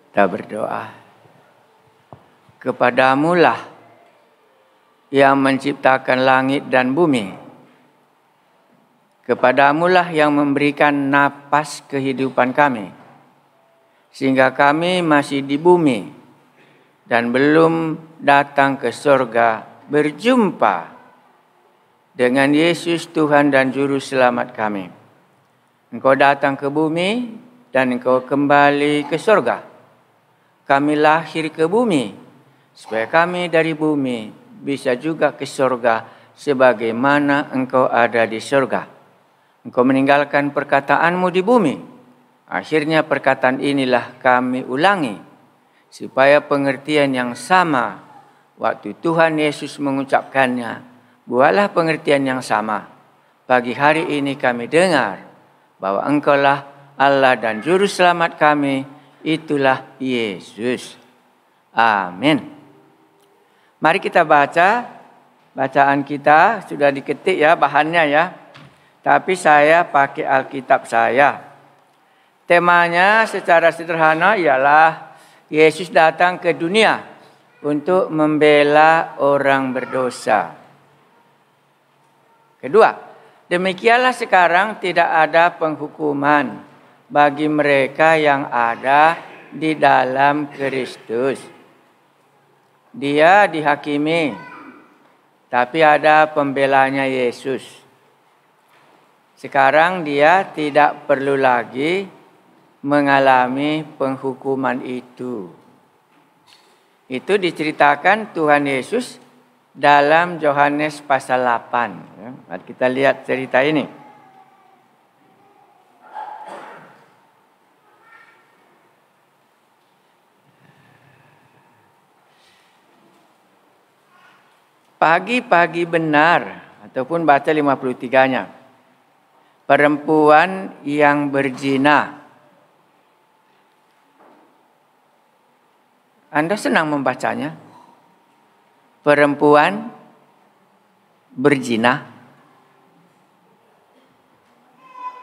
Kita berdoa. Kepadamulah yang menciptakan langit dan bumi. Kepadamulah yang memberikan napas kehidupan kami. Sehingga kami masih di bumi dan belum datang ke surga berjumpa dengan Yesus Tuhan dan Juru Selamat kami. Engkau datang ke bumi dan engkau kembali ke surga. Kami lahir ke bumi, supaya kami dari bumi bisa juga ke surga sebagaimana engkau ada di surga. Engkau meninggalkan perkataanmu di bumi. Akhirnya perkataan inilah kami ulangi, supaya pengertian yang sama waktu Tuhan Yesus mengucapkannya, buatlah pengertian yang sama. Pagi hari ini kami dengar bahwa engkaulah Allah dan Juru Selamat kami, itulah Yesus. Amin. Mari kita baca. Bacaan kita sudah diketik ya bahannya ya. Tapi saya pakai Alkitab saya. Temanya secara sederhana ialah Yesus datang ke dunia untuk membela orang berdosa. Kedua, demikianlah sekarang tidak ada penghukuman bagi mereka yang ada di dalam Kristus. Dia dihakimi, tapi ada pembelanya Yesus. Sekarang dia tidak perlu lagi mengalami penghukuman itu. Itu diceritakan Tuhan Yesus dalam Yohanes pasal 8. Mari kita lihat cerita ini. Pagi-pagi benar, ataupun baca 53-nya. Perempuan yang berzina. Anda senang membacanya? Perempuan berzina.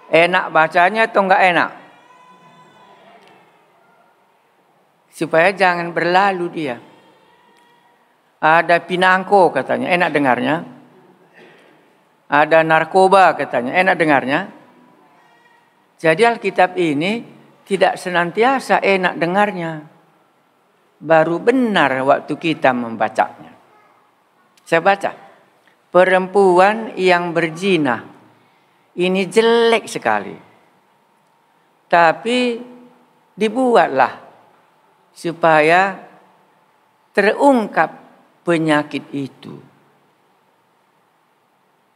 Enak bacanya atau enggak enak? Supaya jangan berlalu dia. Ada pinangko katanya, enak dengarnya. Ada narkoba katanya, enak dengarnya. Jadi Alkitab ini tidak senantiasa enak dengarnya. Baru benar waktu kita membacanya. Saya baca. Perempuan yang berzina. Ini jelek sekali. Tapi dibuatlah supaya terungkap penyakit itu.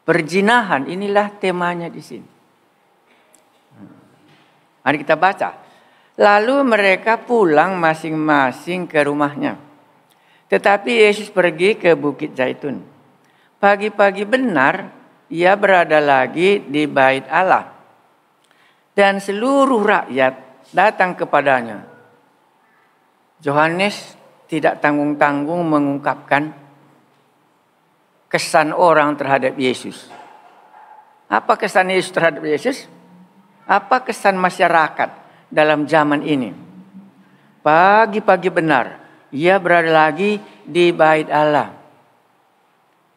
Perzinahan inilah temanya di sini. Mari kita baca. Lalu mereka pulang masing-masing ke rumahnya. Tetapi Yesus pergi ke Bukit Zaitun. Pagi-pagi benar ia berada lagi di bait Allah. Dan seluruh rakyat datang kepadanya. Yohanes tidak tanggung-tanggung mengungkapkan kesan orang terhadap Yesus. Apa kesan Yesus terhadap Yesus? Apa kesan masyarakat dalam zaman ini? Pagi-pagi benar, ia berada lagi di bait Allah.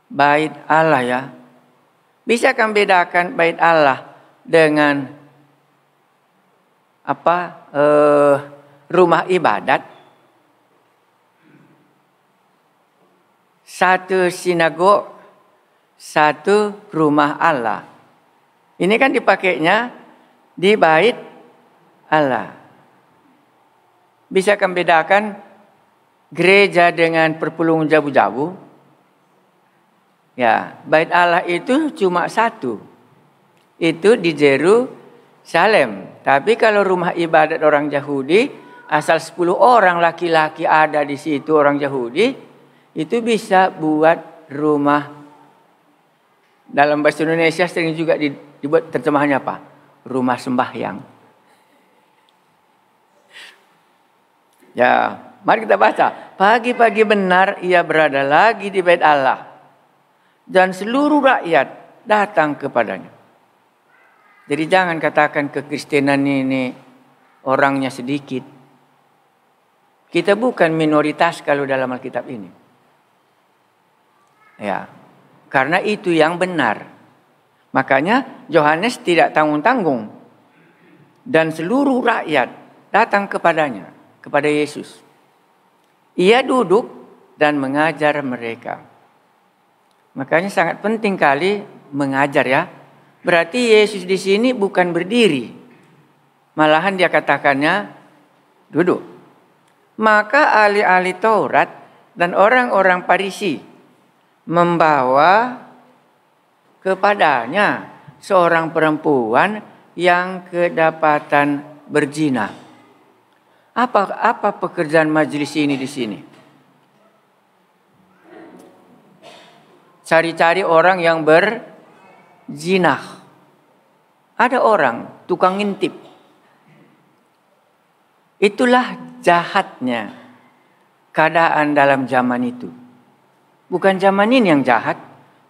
Bait Allah ya. Bisa kan bedakan bait Allah dengan rumah ibadat? Satu sinagog, satu rumah Allah. Ini kan dipakainya di bait Allah. Bisa kan bedakan gereja dengan perpulungan jabu-jabu? Ya, bait Allah itu cuma satu. Itu di Yerusalem. Tapi kalau rumah ibadat orang Yahudi, asal 10 orang laki-laki ada di situ orang Yahudi, itu bisa buat rumah. Dalam bahasa Indonesia sering juga dibuat terjemahannya apa? Rumah sembahyang. Ya, mari kita baca. Pagi-pagi benar ia berada lagi di bait Allah. Dan seluruh rakyat datang kepadanya. Jadi jangan katakan kekristenan ini orangnya sedikit. Kita bukan minoritas kalau dalam Alkitab ini. Ya, karena itu yang benar. Makanya Yohanes tidak tanggung-tanggung. Dan seluruh rakyat datang kepadanya, kepada Yesus. Ia duduk dan mengajar mereka. Makanya sangat penting kali mengajar ya. Berarti Yesus di sini bukan berdiri. Malahan dia katakannya duduk. Maka ahli-ahli Taurat dan orang-orang Farisi membawa kepadanya seorang perempuan yang kedapatan berzina. Apa pekerjaan majelis ini di sini? Cari-cari orang yang berzina. Ada orang tukang ngintip. Itulah jahatnya keadaan dalam zaman itu. Bukan zaman ini yang jahat.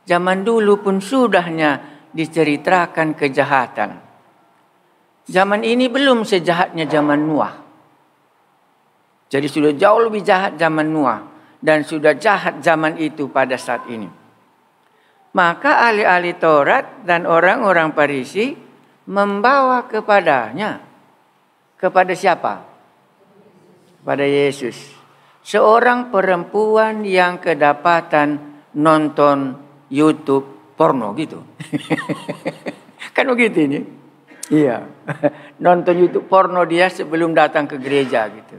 Zaman dulu pun sudahnya diceritakan kejahatan. Zaman ini belum sejahatnya zaman Nuh. Jadi sudah jauh lebih jahat zaman Nuh. Dan sudah jahat zaman itu pada saat ini. Maka ahli-ahli Taurat dan orang-orang Farisi membawa kepadanya. Kepada siapa? Kepada Yesus. Seorang perempuan yang kedapatan nonton YouTube porno gitu. Kan begitu ini. Iya. Nonton YouTube porno dia sebelum datang ke gereja gitu.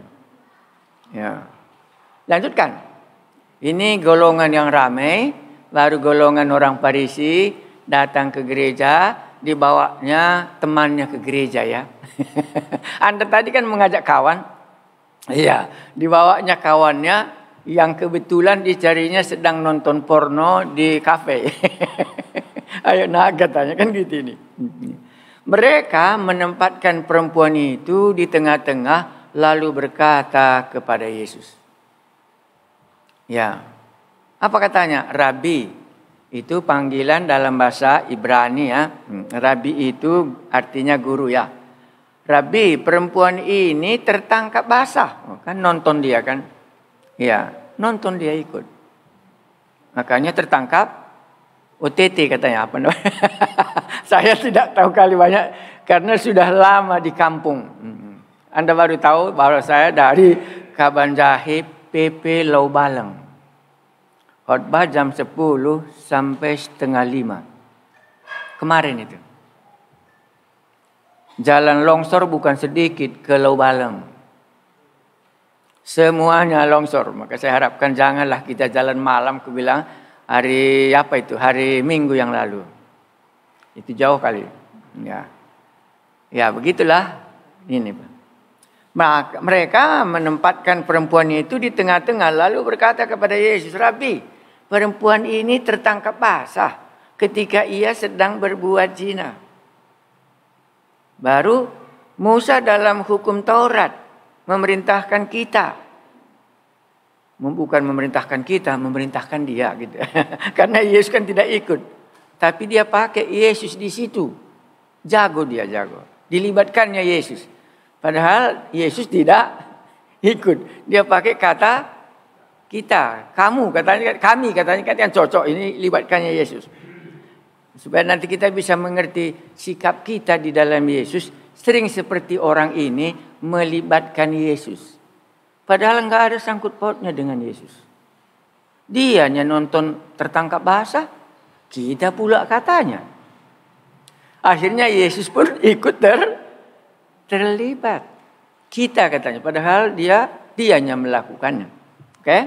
Ya. Lanjutkan. Ini golongan yang ramai, baru golongan orang Farisi datang ke gereja, dibawanya temannya ke gereja ya. Anda tadi kan mengajak kawan. Iya, dibawanya kawannya yang kebetulan dicarinya sedang nonton porno di kafe. Ayo nak katanya kan gitu ini. Mereka menempatkan perempuan itu di tengah-tengah lalu berkata kepada Yesus. Ya, apa katanya? Rabi, itu panggilan dalam bahasa Ibrani ya. Rabi itu artinya guru ya. Rabi, perempuan ini tertangkap basah. Oh, kan nonton dia kan. Ya, nonton dia ikut. Makanya tertangkap OTT katanya apa namanya. Saya tidak tahu kali banyak karena sudah lama di kampung. Anda baru tahu bahwa saya dari Kabanjahe PP Lau Baleng. Khotbah jam 10 sampai setengah 5. Kemarin itu. Jalan longsor bukan sedikit ke Lau Baleng. Semuanya longsor. Maka saya harapkan janganlah kita jalan malam. Aku bilang hari apa itu? Hari Minggu yang lalu. Itu jauh kali. Ya, ya begitulah. Ini Pak. Maka mereka menempatkan perempuan itu di tengah-tengah lalu berkata kepada Yesus, Rabi, perempuan ini tertangkap basah ketika ia sedang berbuat zina. Baru Musa dalam hukum Taurat memerintahkan kita. Bukan memerintahkan kita, memerintahkan dia gitu. Karena Yesus kan tidak ikut. Tapi dia pakai Yesus di situ. Jago dia, jago. Dilibatkannya Yesus. Padahal Yesus tidak ikut. Dia pakai kata kita, kamu katanya, kami katanya kan yang cocok ini libatkannya Yesus. Supaya nanti kita bisa mengerti sikap kita di dalam Yesus. Sering seperti orang ini melibatkan Yesus. Padahal enggak ada sangkut pautnya dengan Yesus. Dia hanya nonton tertangkap basah. Kita pula katanya. Akhirnya Yesus pun ikut terlibat. Kita katanya. Padahal dia hanya melakukannya. Oke?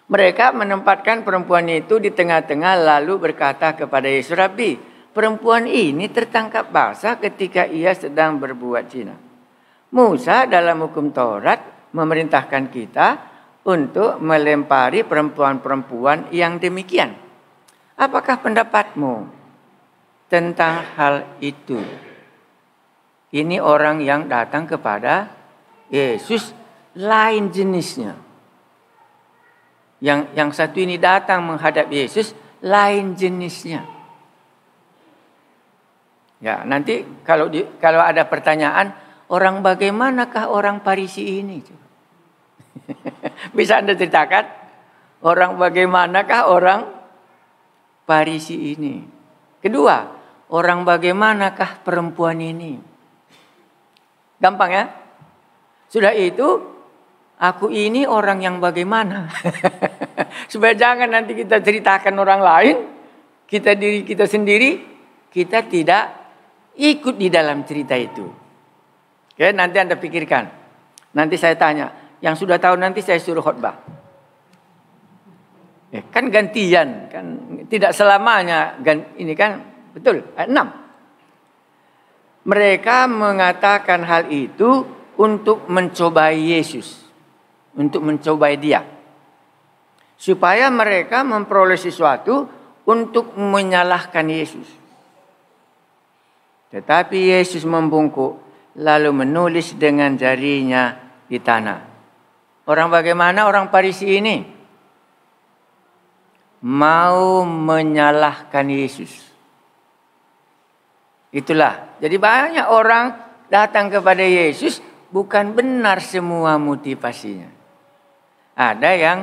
Mereka menempatkan perempuan itu di tengah-tengah lalu berkata kepada Yesus, Rabi, perempuan ini tertangkap basah ketika ia sedang berbuat zina. Musa dalam hukum Taurat memerintahkan kita untuk melempari perempuan-perempuan yang demikian. Apakah pendapatmu tentang hal itu? Ini orang yang datang kepada Yesus lain jenisnya. Yang satu ini datang menghadap Yesus lain jenisnya. Ya, nanti kalau ada pertanyaan, orang bagaimanakah orang Farisi ini? Bisa Anda ceritakan orang bagaimanakah orang Farisi ini? Kedua, orang bagaimanakah perempuan ini? Gampang ya? Sudah itu, aku ini orang yang bagaimana? Supaya jangan nanti kita ceritakan orang lain, diri kita sendiri, kita tidak ikut di dalam cerita itu. Oke, nanti Anda pikirkan. Nanti saya tanya, yang sudah tahu nanti saya suruh khotbah. Kan gantian, kan tidak selamanya ini kan betul. Ayat 6. Mereka mengatakan hal itu untuk mencobai Yesus, untuk mencobai Dia, supaya mereka memperoleh sesuatu untuk menyalahkan Yesus. Tetapi Yesus membungkuk lalu menulis dengan jarinya di tanah. Orang bagaimana orang Farisi ini? Mau menyalahkan Yesus. Itulah. Jadi banyak orang datang kepada Yesus bukan benar semua motivasinya. Ada yang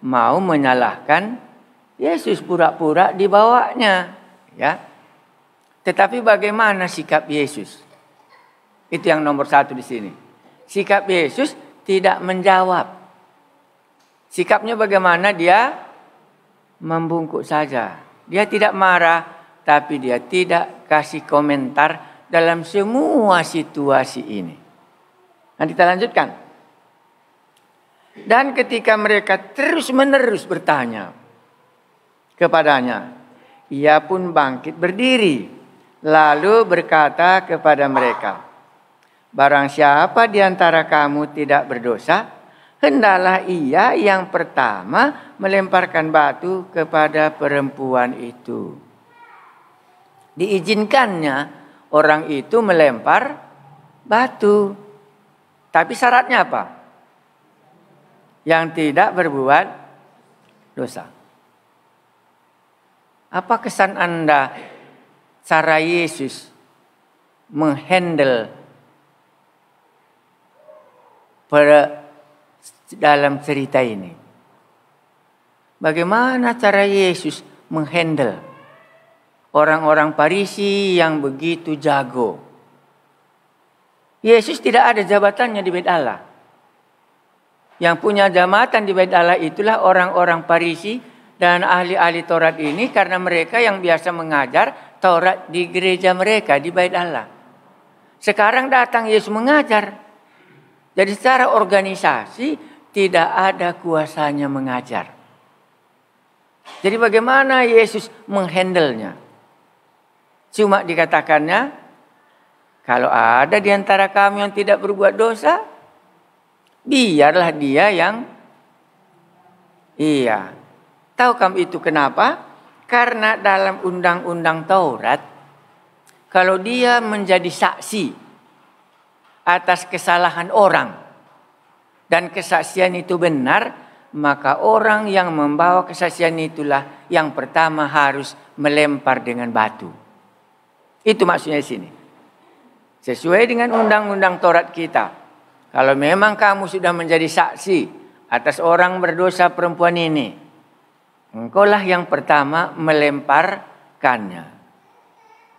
mau menyalahkan Yesus, pura-pura dibawanya, ya. Tetapi bagaimana sikap Yesus? Itu yang nomor 1 di sini. Sikap Yesus tidak menjawab. Sikapnya bagaimana? Dia membungkuk saja. Dia tidak marah, tapi dia tidak kasih komentar dalam semua situasi ini. Nanti kita lanjutkan. Dan ketika mereka terus-menerus bertanya kepadanya, ia pun bangkit berdiri, lalu berkata kepada mereka, barang siapa di antara kamu tidak berdosa, hendaklah ia yang pertama melemparkan batu kepada perempuan itu. Diizinkannya orang itu melempar batu. Tapi syaratnya apa? Yang tidak berbuat dosa. Apa kesan Anda cara Yesus menghandle dalam cerita ini? Bagaimana cara Yesus menghandle orang-orang Farisi yang begitu jago? Yesus tidak ada jabatannya di Bait Allah. Yang punya jabatan di Bait Allah itulah orang-orang Farisi dan ahli-ahli Taurat ini, karena mereka yang biasa mengajar Taurat di gereja mereka di Bait Allah. Sekarang datang Yesus mengajar. Jadi secara organisasi tidak ada kuasanya mengajar. Jadi bagaimana Yesus menghandle-nya? Cuma dikatakannya, kalau ada di antara kamu yang tidak berbuat dosa, biarlah dia yang iya. Tahu kamu itu kenapa? Karena dalam undang-undang Taurat, kalau dia menjadi saksi atas kesalahan orang dan kesaksian itu benar, maka orang yang membawa kesaksian itulah yang pertama harus melempar dengan batu. Itu maksudnya di sini. Sesuai dengan undang-undang Taurat kita. Kalau memang kamu sudah menjadi saksi atas orang berdosa perempuan ini, engkaulah yang pertama melemparkannya.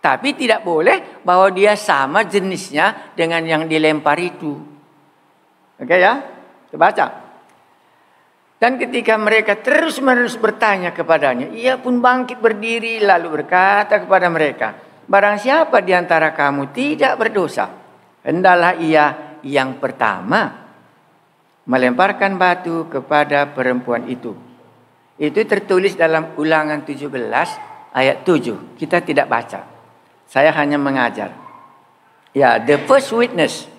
Tapi tidak boleh bahwa dia sama jenisnya dengan yang dilempar itu. Oke ya? Kita baca. Dan ketika mereka terus-menerus bertanya kepadanya, ia pun bangkit berdiri lalu berkata kepada mereka, barang siapa di antara kamu tidak berdosa, hendaklah ia yang pertama melemparkan batu kepada perempuan itu. Itu tertulis dalam Ulangan 17 ayat 7. Kita tidak baca. Saya hanya mengajar. Ya, the first witness,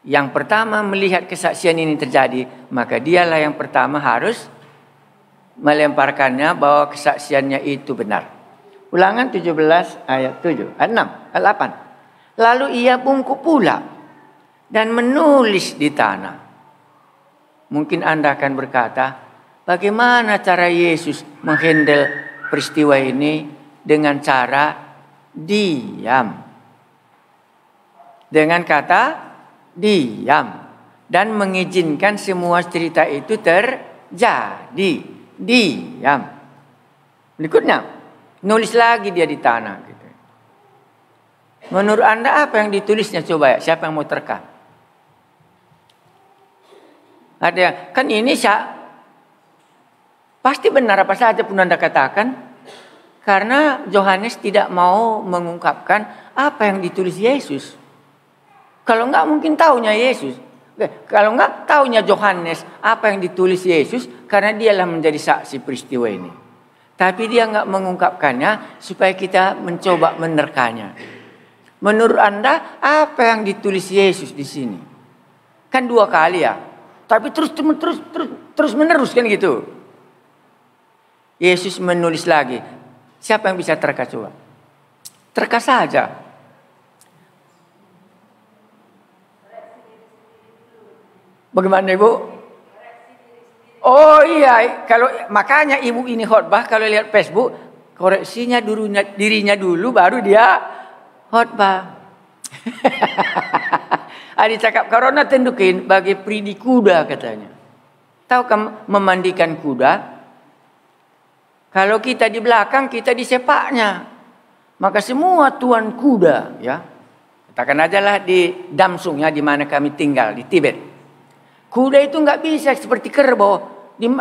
yang pertama melihat kesaksian ini terjadi, maka dialah yang pertama harus melemparkannya bahwa kesaksiannya itu benar. Ulangan 17 ayat 7, ayat 6, ayat 8. Lalu ia bungkuk pula dan menulis di tanah. Mungkin Anda akan berkata, bagaimana cara Yesus menghandle peristiwa ini? Dengan cara diam. Dengan kata diam. dan mengizinkan semua cerita itu terjadi. Diam. Berikutnya, nulis lagi dia di tanah. Gitu. Menurut Anda apa yang ditulisnya? Coba ya, siapa yang mau terka? Ada, kan ini pasti benar apa saja pun Anda katakan. Karena Yohanes tidak mau mengungkapkan apa yang ditulis Yesus. Kalau enggak mungkin taunya Yesus. Kalau enggak taunya Yohanes apa yang ditulis Yesus. Karena dialah menjadi saksi peristiwa ini. Tapi dia enggak mengungkapkannya supaya kita mencoba menerkanya. Menurut Anda apa yang ditulis Yesus di sini? Kan 2 kali ya. Tapi terus menerus kan gitu. Yesus menulis lagi. Siapa yang bisa terka coba? Terka saja. Bagaimana Ibu? Oh iya, kalau makanya Ibu ini khotbah kalau lihat Facebook, koreksinya dirinya dulu baru dia khotbah. Ada cakap karena tentukin bagi pridi kuda katanya. Tahu kan memandikan kuda? Kalau kita di belakang, kita di sepaknya. Maka semua tuan kuda, ya, katakan aja lah di Damsung ya, di mana kami tinggal di Tibet. Kuda itu nggak bisa seperti kerbau,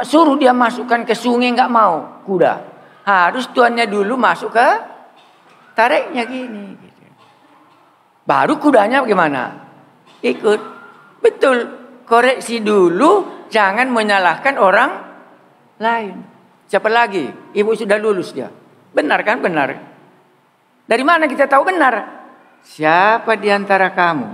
suruh dia masukkan ke sungai nggak mau kuda. Harus tuannya dulu masuk ke tariknya gini. Baru kudanya bagaimana? Ikut. Betul. Koreksi dulu, jangan menyalahkan orang lain. Siapa lagi? Ibu sudah lulus dia. Benar kan? Benar. Dari mana kita tahu benar? Siapa di antara kamu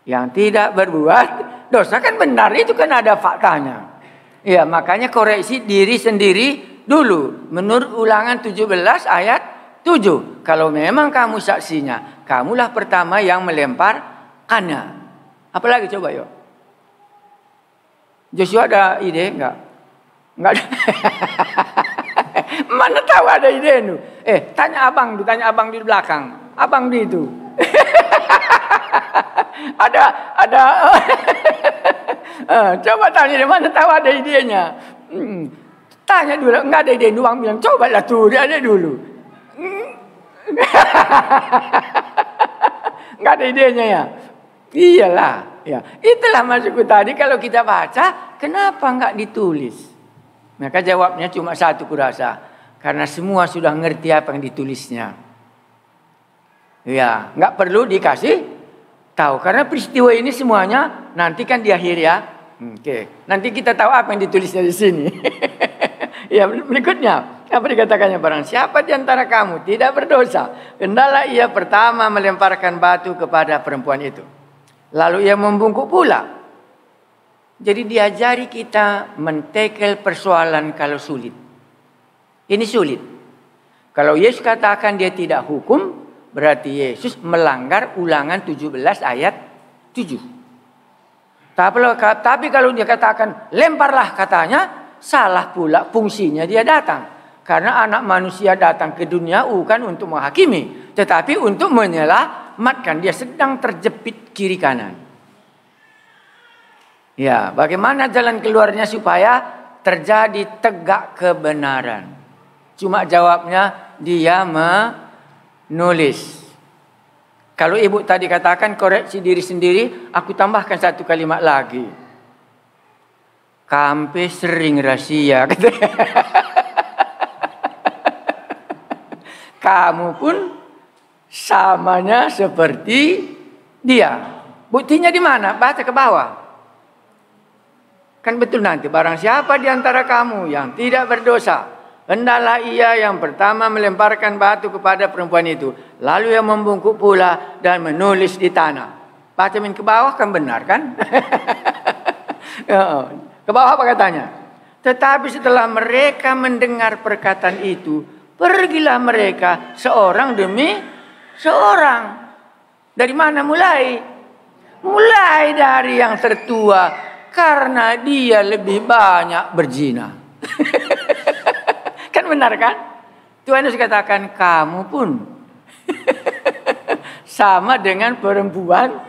yang tidak berbuat dosa? Kan benar. Itu kan ada faktanya. Ya, makanya koreksi diri sendiri dulu. Menurut Ulangan 17 ayat 7. Kalau memang kamu saksinya, kamulah pertama yang melemparkannya. Apalagi coba yuk. Joshua ada ide enggak? Enggak ada. Mana tahu ada ide nu? Tanya abang di belakang. Abang di itu. ada. Coba tanya dia mana tahu ada idenya. Tanya dulu, enggak ada ide doang bilang cobalah tuh dia ada dulu. Enggak ada idenya ya. Iyalah, ya. Itulah maksudku tadi kalau kita baca, kenapa enggak ditulis? Maka jawabnya cuma satu kurasa. Karena semua sudah ngerti apa yang ditulisnya. Ya, nggak perlu dikasih tahu. Karena peristiwa ini semuanya nanti kan di akhir ya. Oke. Nanti kita tahu apa yang ditulisnya di sini. Ya, berikutnya. Apa dikatakannya? Barang siapa di antara kamu tidak berdosa, hendaklah ia pertama melemparkan batu kepada perempuan itu. Lalu ia membungkuk pula. Jadi diajari kita mentekel persoalan kalau sulit. Ini sulit. Kalau Yesus katakan dia tidak hukum, berarti Yesus melanggar Ulangan 17 ayat 7. Tapi kalau dia katakan lemparlah katanya, salah pula fungsinya dia datang. Karena anak manusia datang ke dunia bukan untuk menghakimi, tetapi untuk menyelamatkan. Dia sedang terjepit kiri kanan. Ya, bagaimana jalan keluarnya supaya terjadi tegak kebenaran? Cuma jawabnya dia menulis. Kalau ibu tadi katakan koreksi diri sendiri, aku tambahkan satu kalimat lagi. Kampe sering rahasia. Kamu pun samanya seperti dia. Buktinya di mana? Baca ke bawah. Kan betul nanti, barang siapa di antara kamu yang tidak berdosa, hendaklah ia yang pertama melemparkan batu kepada perempuan itu. Lalu ia membungkuk pula dan menulis di tanah. Baca ke bawah kan benar kan? Ke bawah apa katanya? Tetapi setelah mereka mendengar perkataan itu, pergilah mereka seorang demi seorang. Dari mana mulai? Mulai dari yang tertua. Karena dia lebih banyak berzina. Kan benar kan? Tuhan Yesus katakan kamu pun sama dengan perempuan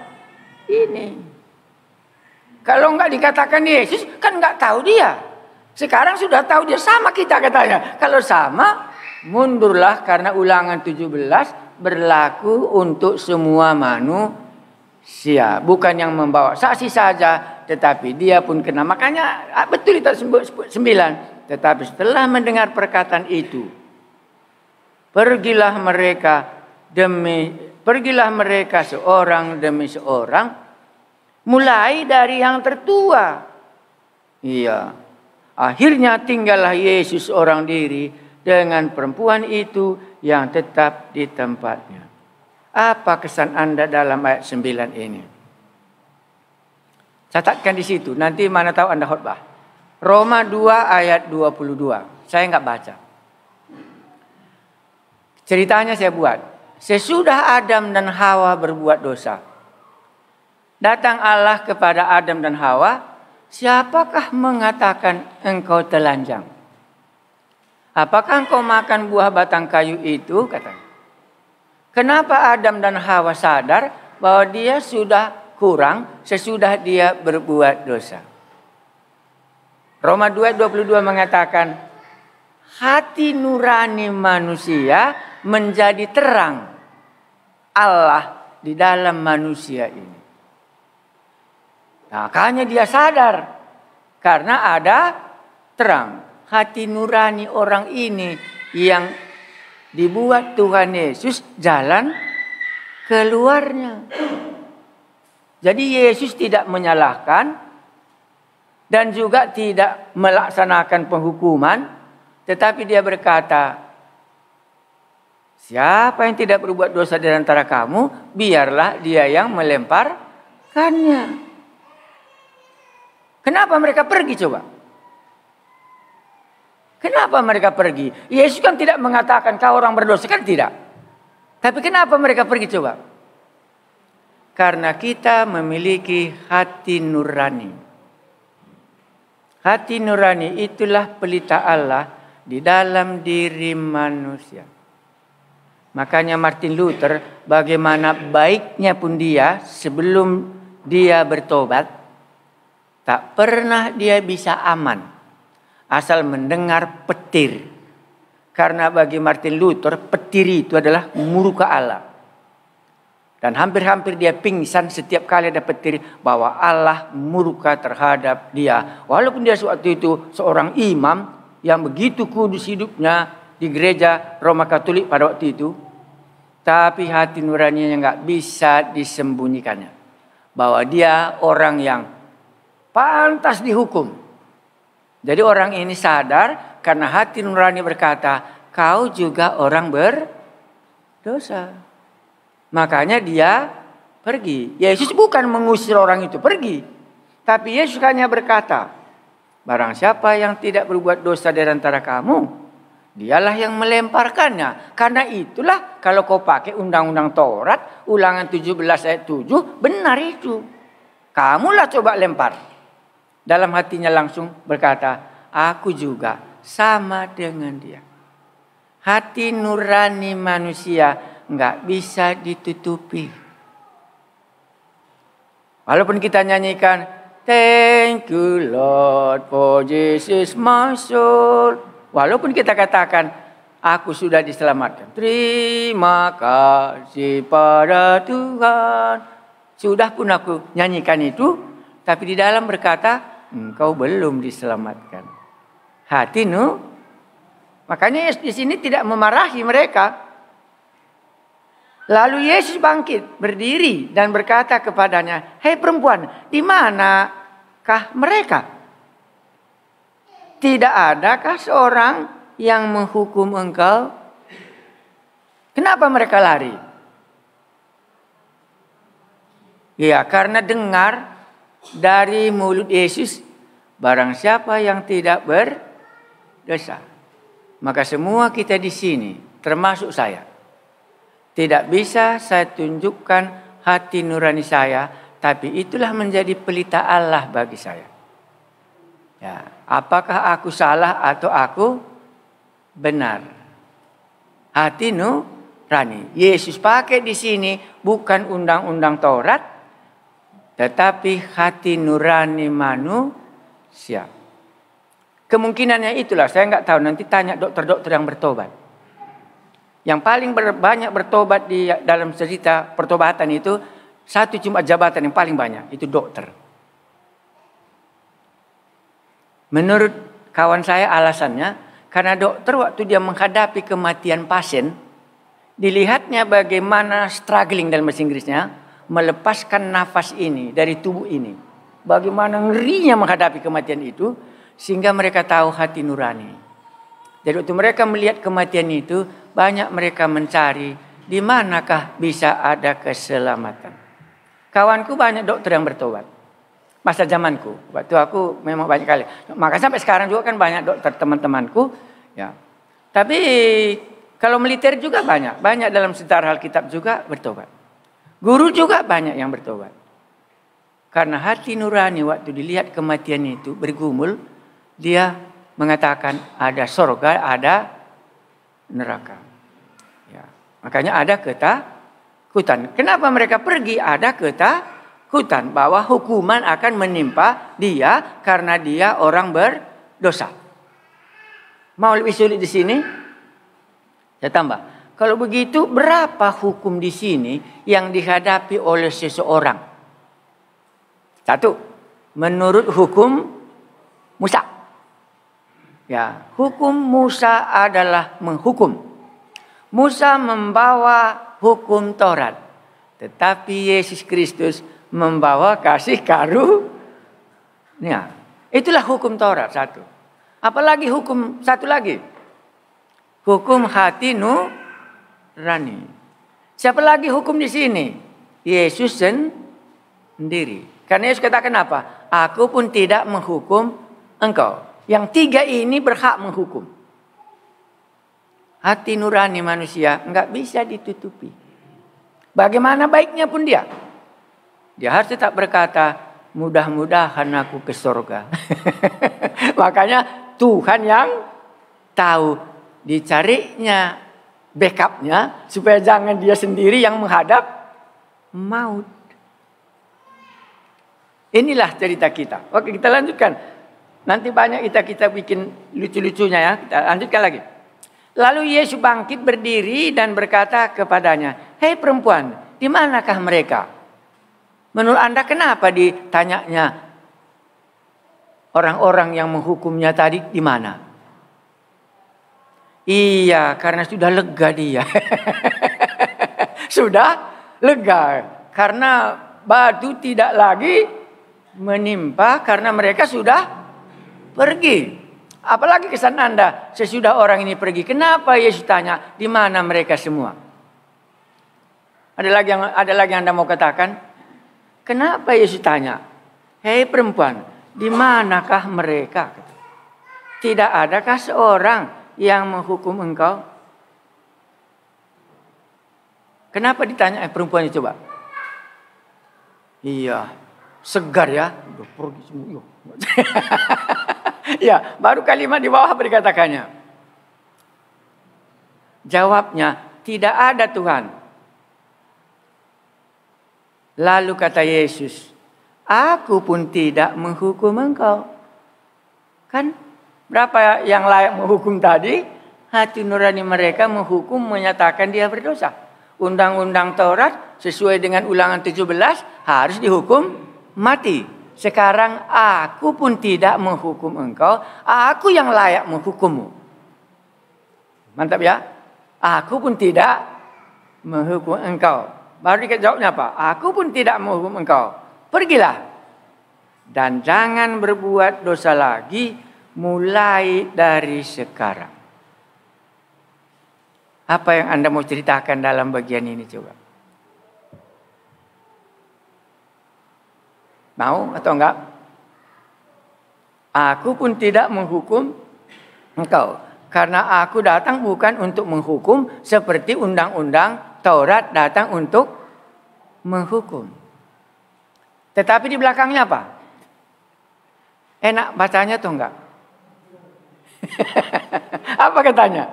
ini. Kalau nggak dikatakan Yesus, kan nggak tahu dia. Sekarang sudah tahu dia, sama kita katanya. Kalau sama, mundurlah, karena Ulangan 17 berlaku untuk semua manusia. Bukan yang membawa saksi saja, tetapi dia pun kena. Makanya betul itu 9. Tetapi setelah mendengar perkataan itu, pergilah mereka seorang demi seorang, mulai dari yang tertua. Iya. Akhirnya tinggallah Yesus seorang diri dengan perempuan itu yang tetap di tempatnya. Apa kesan Anda dalam ayat 9 ini? Catatkan di situ. Nanti mana tahu Anda khotbah. Roma 2 ayat 22. Saya nggak baca. Ceritanya saya buat. Sesudah Adam dan Hawa berbuat dosa, datang Allah kepada Adam dan Hawa, siapakah mengatakan engkau telanjang? Apakah engkau makan buah batang kayu itu? Katanya. Kenapa Adam dan Hawa sadar bahwa dia sudah kurang sesudah dia berbuat dosa? Roma 2:22 mengatakan, hati nurani manusia menjadi terang Allah di dalam manusia ini. Makanya dia sadar karena ada terang. Hati nurani orang ini yang dibuat Tuhan Yesus jalan keluarnya. Jadi Yesus tidak menyalahkan dan juga tidak melaksanakan penghukuman, tetapi dia berkata, siapa yang tidak berbuat dosa di antara kamu, biarlah dia yang melemparkannya. Kenapa mereka pergi coba? Kenapa mereka pergi? Yesus kan tidak mengatakan kau orang berdosa, kan tidak. Tapi kenapa mereka pergi coba? Karena kita memiliki hati nurani. Hati nurani itulah pelita Allah di dalam diri manusia. Makanya Martin Luther, bagaimana baiknya pun dia sebelum dia bertobat, tak pernah dia bisa aman asal mendengar petir. Karena bagi Martin Luther, petir itu adalah murka Allah. Dan hampir-hampir dia pingsan setiap kali ada petir bahwa Allah murka terhadap dia. Walaupun dia waktu itu seorang imam yang begitu kudus hidupnya di gereja Roma Katolik pada waktu itu. Tapi hati nuraninya nggak bisa disembunyikannya. Bahwa dia orang yang pantas dihukum. Jadi orang ini sadar karena hati nurani berkata, kau juga orang berdosa. Makanya dia pergi. Yesus bukan mengusir orang itu pergi. Tapi Yesus hanya berkata, barang siapa yang tidak berbuat dosa di antara kamu, dialah yang melemparkannya. Karena itulah kalau kau pakai undang-undang Taurat, Ulangan 17 ayat 7, benar itu. Kamulah coba lempar. Dalam hatinya langsung berkata, aku juga sama dengan dia. Hati nurani manusia nggak bisa ditutupi. Walaupun kita nyanyikan, thank you Lord for Jesus my soul. Walaupun kita katakan, aku sudah diselamatkan. Terima kasih pada Tuhan. Sudah pun aku nyanyikan itu, tapi di dalam berkata, engkau belum diselamatkan. Hati makanya Yesus di sini tidak memarahi mereka. Lalu Yesus bangkit, berdiri dan berkata kepadanya, hei perempuan, di manakah mereka? Tidak adakah seorang yang menghukum engkau? Kenapa mereka lari? Ya, karena dengar dari mulut Yesus, barang siapa yang tidak berdosa. Maka semua kita di sini, termasuk saya, tidak bisa saya tunjukkan hati nurani saya, tapi itulah menjadi pelita Allah bagi saya. Ya, apakah aku salah atau aku benar? Hati nurani. Yesus pakai di sini bukan undang-undang Taurat, tetapi hati nurani manusia. Kemungkinannya itulah, saya nggak tahu, nanti tanya dokter-dokter yang bertobat. Yang paling banyak bertobat di dalam cerita pertobatan itu, satu cuma jabatan yang paling banyak, itu dokter. Menurut kawan saya alasannya, karena dokter waktu dia menghadapi kematian pasien, dilihatnya bagaimana struggling dalam bahasa Inggrisnya, melepaskan nafas ini dari tubuh ini. Bagaimana ngerinya menghadapi kematian itu, sehingga mereka tahu hati nurani. Jadi waktu mereka melihat kematian itu, banyak mereka mencari di manakah bisa ada keselamatan. Kawanku banyak dokter yang bertobat. Masa zamanku, waktu aku memang banyak kali. Maka sampai sekarang juga kan banyak dokter teman-temanku. Ya. Tapi kalau militer juga banyak dalam sejarah Alkitab juga bertobat. Guru juga banyak yang bertobat. Karena hati nurani waktu dilihat kematian itu bergumul, dia mengatakan ada sorga, ada neraka. Ya. Makanya ada ketakutan. Kenapa mereka pergi? Ada ketakutan bahwa hukuman akan menimpa dia karena dia orang berdosa. Mau lebih sulit di sini? Saya tambah. Kalau begitu, berapa hukum di sini yang dihadapi oleh seseorang? Satu, menurut hukum Musa. Ya, hukum Musa adalah menghukum. Musa membawa hukum Taurat, tetapi Yesus Kristus membawa kasih karunia. Itulah hukum Taurat satu. Apalagi hukum satu lagi, hukum hati nurani. Siapa lagi hukum di sini? Yesus sendiri. Karena Yesus katakan apa? Aku pun tidak menghukum engkau. Yang tiga ini berhak menghukum. Hati nurani manusia enggak bisa ditutupi. Bagaimana baiknya pun dia harus tetap berkata, mudah-mudahan aku ke surga. Makanya Tuhan yang tahu, dicarinya backupnya supaya jangan dia sendiri yang menghadap maut. Inilah cerita kita. Oke, kita lanjutkan. Nanti banyak kita bikin lucu-lucunya ya. Kita lanjutkan lagi. Lalu Yesus bangkit berdiri dan berkata kepadanya, "Hei perempuan, di manakah mereka?" Menurut Anda kenapa ditanyanya orang-orang yang menghukumnya tadi di mana? Iya, karena sudah lega dia. Sudah lega. Karena batu tidak lagi menimpa karena mereka sudah pergi. Apalagi kesan Anda sesudah orang ini pergi. Kenapa Yesus tanya di mana mereka semua? Ada lagi yang Anda mau katakan? Kenapa Yesus tanya? Hei perempuan, di manakah mereka? Tidak adakah seorang yang menghukum engkau? Kenapa ditanya perempuan itu coba? Iya, segar ya. Udah pergi semua. Ya, baru kalimat di bawah dikatakannya. Jawabnya, tidak ada Tuhan. Lalu kata Yesus, aku pun tidak menghukum engkau. Kan berapa yang layak menghukum tadi? Hati nurani mereka menghukum, menyatakan dia berdosa. Undang-undang Taurat sesuai dengan Ulangan 17 harus dihukum mati. Sekarang aku pun tidak menghukum engkau, aku yang layak menghukummu. Mantap ya? Aku pun tidak menghukum engkau. Baru jawabnya apa? Aku pun tidak menghukum engkau. Pergilah. Dan jangan berbuat dosa lagi mulai dari sekarang. Apa yang Anda mau ceritakan dalam bagian ini coba? Mau atau enggak? Aku pun tidak menghukum engkau. Karena aku datang bukan untuk menghukum seperti undang-undang Taurat datang untuk menghukum. Tetapi di belakangnya apa? Enak bacanya atau enggak? Apa katanya?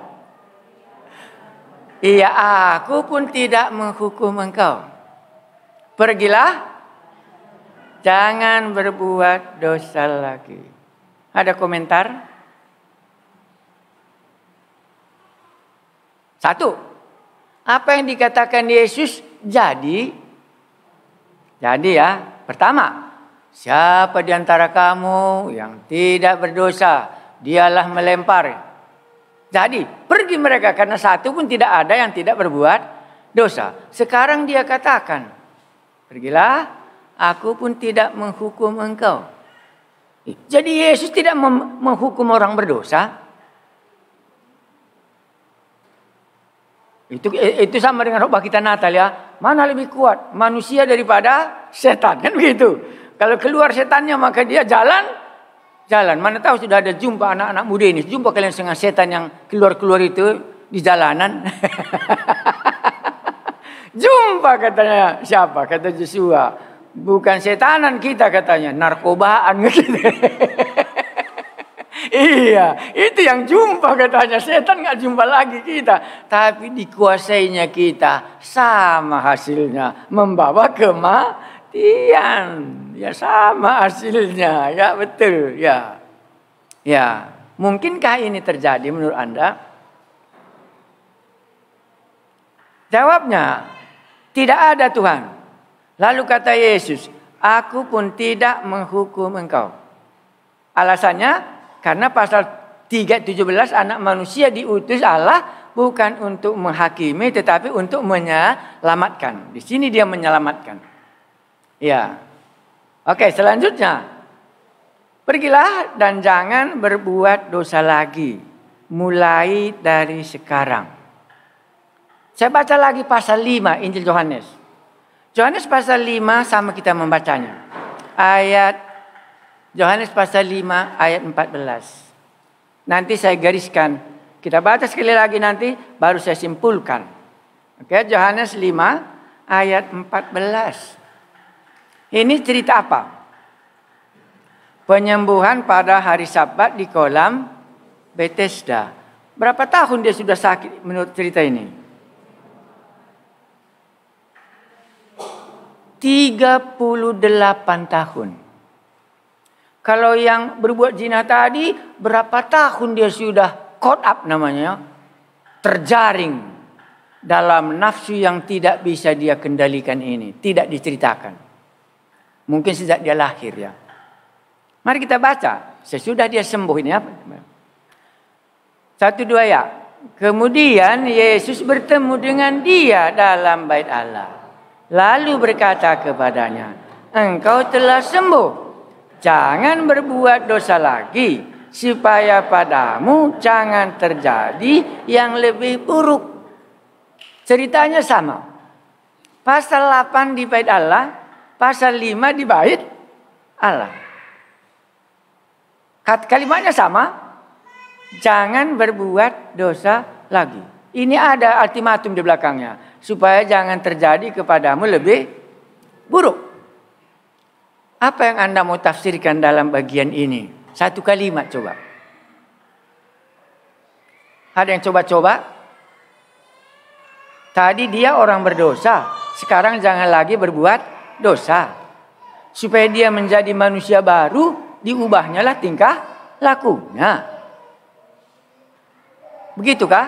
Iya, aku pun tidak menghukum engkau. Pergilah jangan berbuat dosa lagi. Ada komentar? Satu, apa yang dikatakan Yesus jadi ya. Pertama, siapa di antara kamu yang tidak berdosa, dialah melempar. Jadi, pergi mereka karena satu pun tidak ada yang tidak berbuat dosa. Sekarang dia katakan, pergilah, aku pun tidak menghukum engkau. Jadi Yesus tidak menghukum orang berdosa. Itu sama dengan khotbah kita Natal ya. Mana lebih kuat, manusia daripada setan, kan begitu. Kalau keluar setannya maka dia jalan. Mana tahu sudah ada jumpa anak-anak muda ini. Jumpa kalian dengan setan yang keluar-keluar itu di jalanan. Jumpa katanya siapa? Kata Joshua. Bukan setanan kita katanya, narkobaan gitu. Iya, itu yang jumpa katanya. Setan nggak jumpa lagi kita. Tapi dikuasainya kita. Sama hasilnya. Membawa kematian. Ya sama hasilnya. Ya betul. Ya. Mungkinkah ini terjadi menurut Anda? Jawabnya, tidak ada Tuhan. Lalu kata Yesus, aku pun tidak menghukum engkau. Alasannya, karena pasal 3:17 anak manusia diutus Allah bukan untuk menghakimi tetapi untuk menyelamatkan. Di sini dia menyelamatkan. Ya. Oke, selanjutnya. Pergilah dan jangan berbuat dosa lagi. Mulai dari sekarang. Saya baca lagi pasal 5 Injil Yohanes. Yohanes pasal 5 sama kita membacanya. Yohanes pasal 5 ayat 14. Nanti saya gariskan. Kita baca sekali lagi nanti baru saya simpulkan. Oke, Yohanes 5 ayat 14. Ini cerita apa? Penyembuhan pada hari Sabat di kolam Bethesda. Berapa tahun dia sudah sakit menurut cerita ini? 38 tahun. Kalau yang berbuat zina tadi, berapa tahun dia sudah caught up namanya, terjaring dalam nafsu yang tidak bisa dia kendalikan ini, tidak diceritakan. Mungkin sejak dia lahir ya. Mari kita baca, sesudah dia sembuh ini apa? 1, 2 ya. Kemudian Yesus bertemu dengan dia dalam bait Allah. Lalu berkata kepadanya, engkau telah sembuh. Jangan berbuat dosa lagi, supaya padamu jangan terjadi yang lebih buruk. Ceritanya sama. Pasal 8 di bait Allah, pasal 5 di bait Allah. Kalimatnya sama. Jangan berbuat dosa lagi. Ini ada ultimatum di belakangnya. Supaya jangan terjadi kepadamu lebih buruk. Apa yang Anda mau tafsirkan dalam bagian ini? 1 kalimat coba. Ada yang coba-coba? Tadi dia orang berdosa. Sekarang jangan lagi berbuat dosa. Supaya dia menjadi manusia baru, diubahnya lah tingkah lakunya. Begitukah?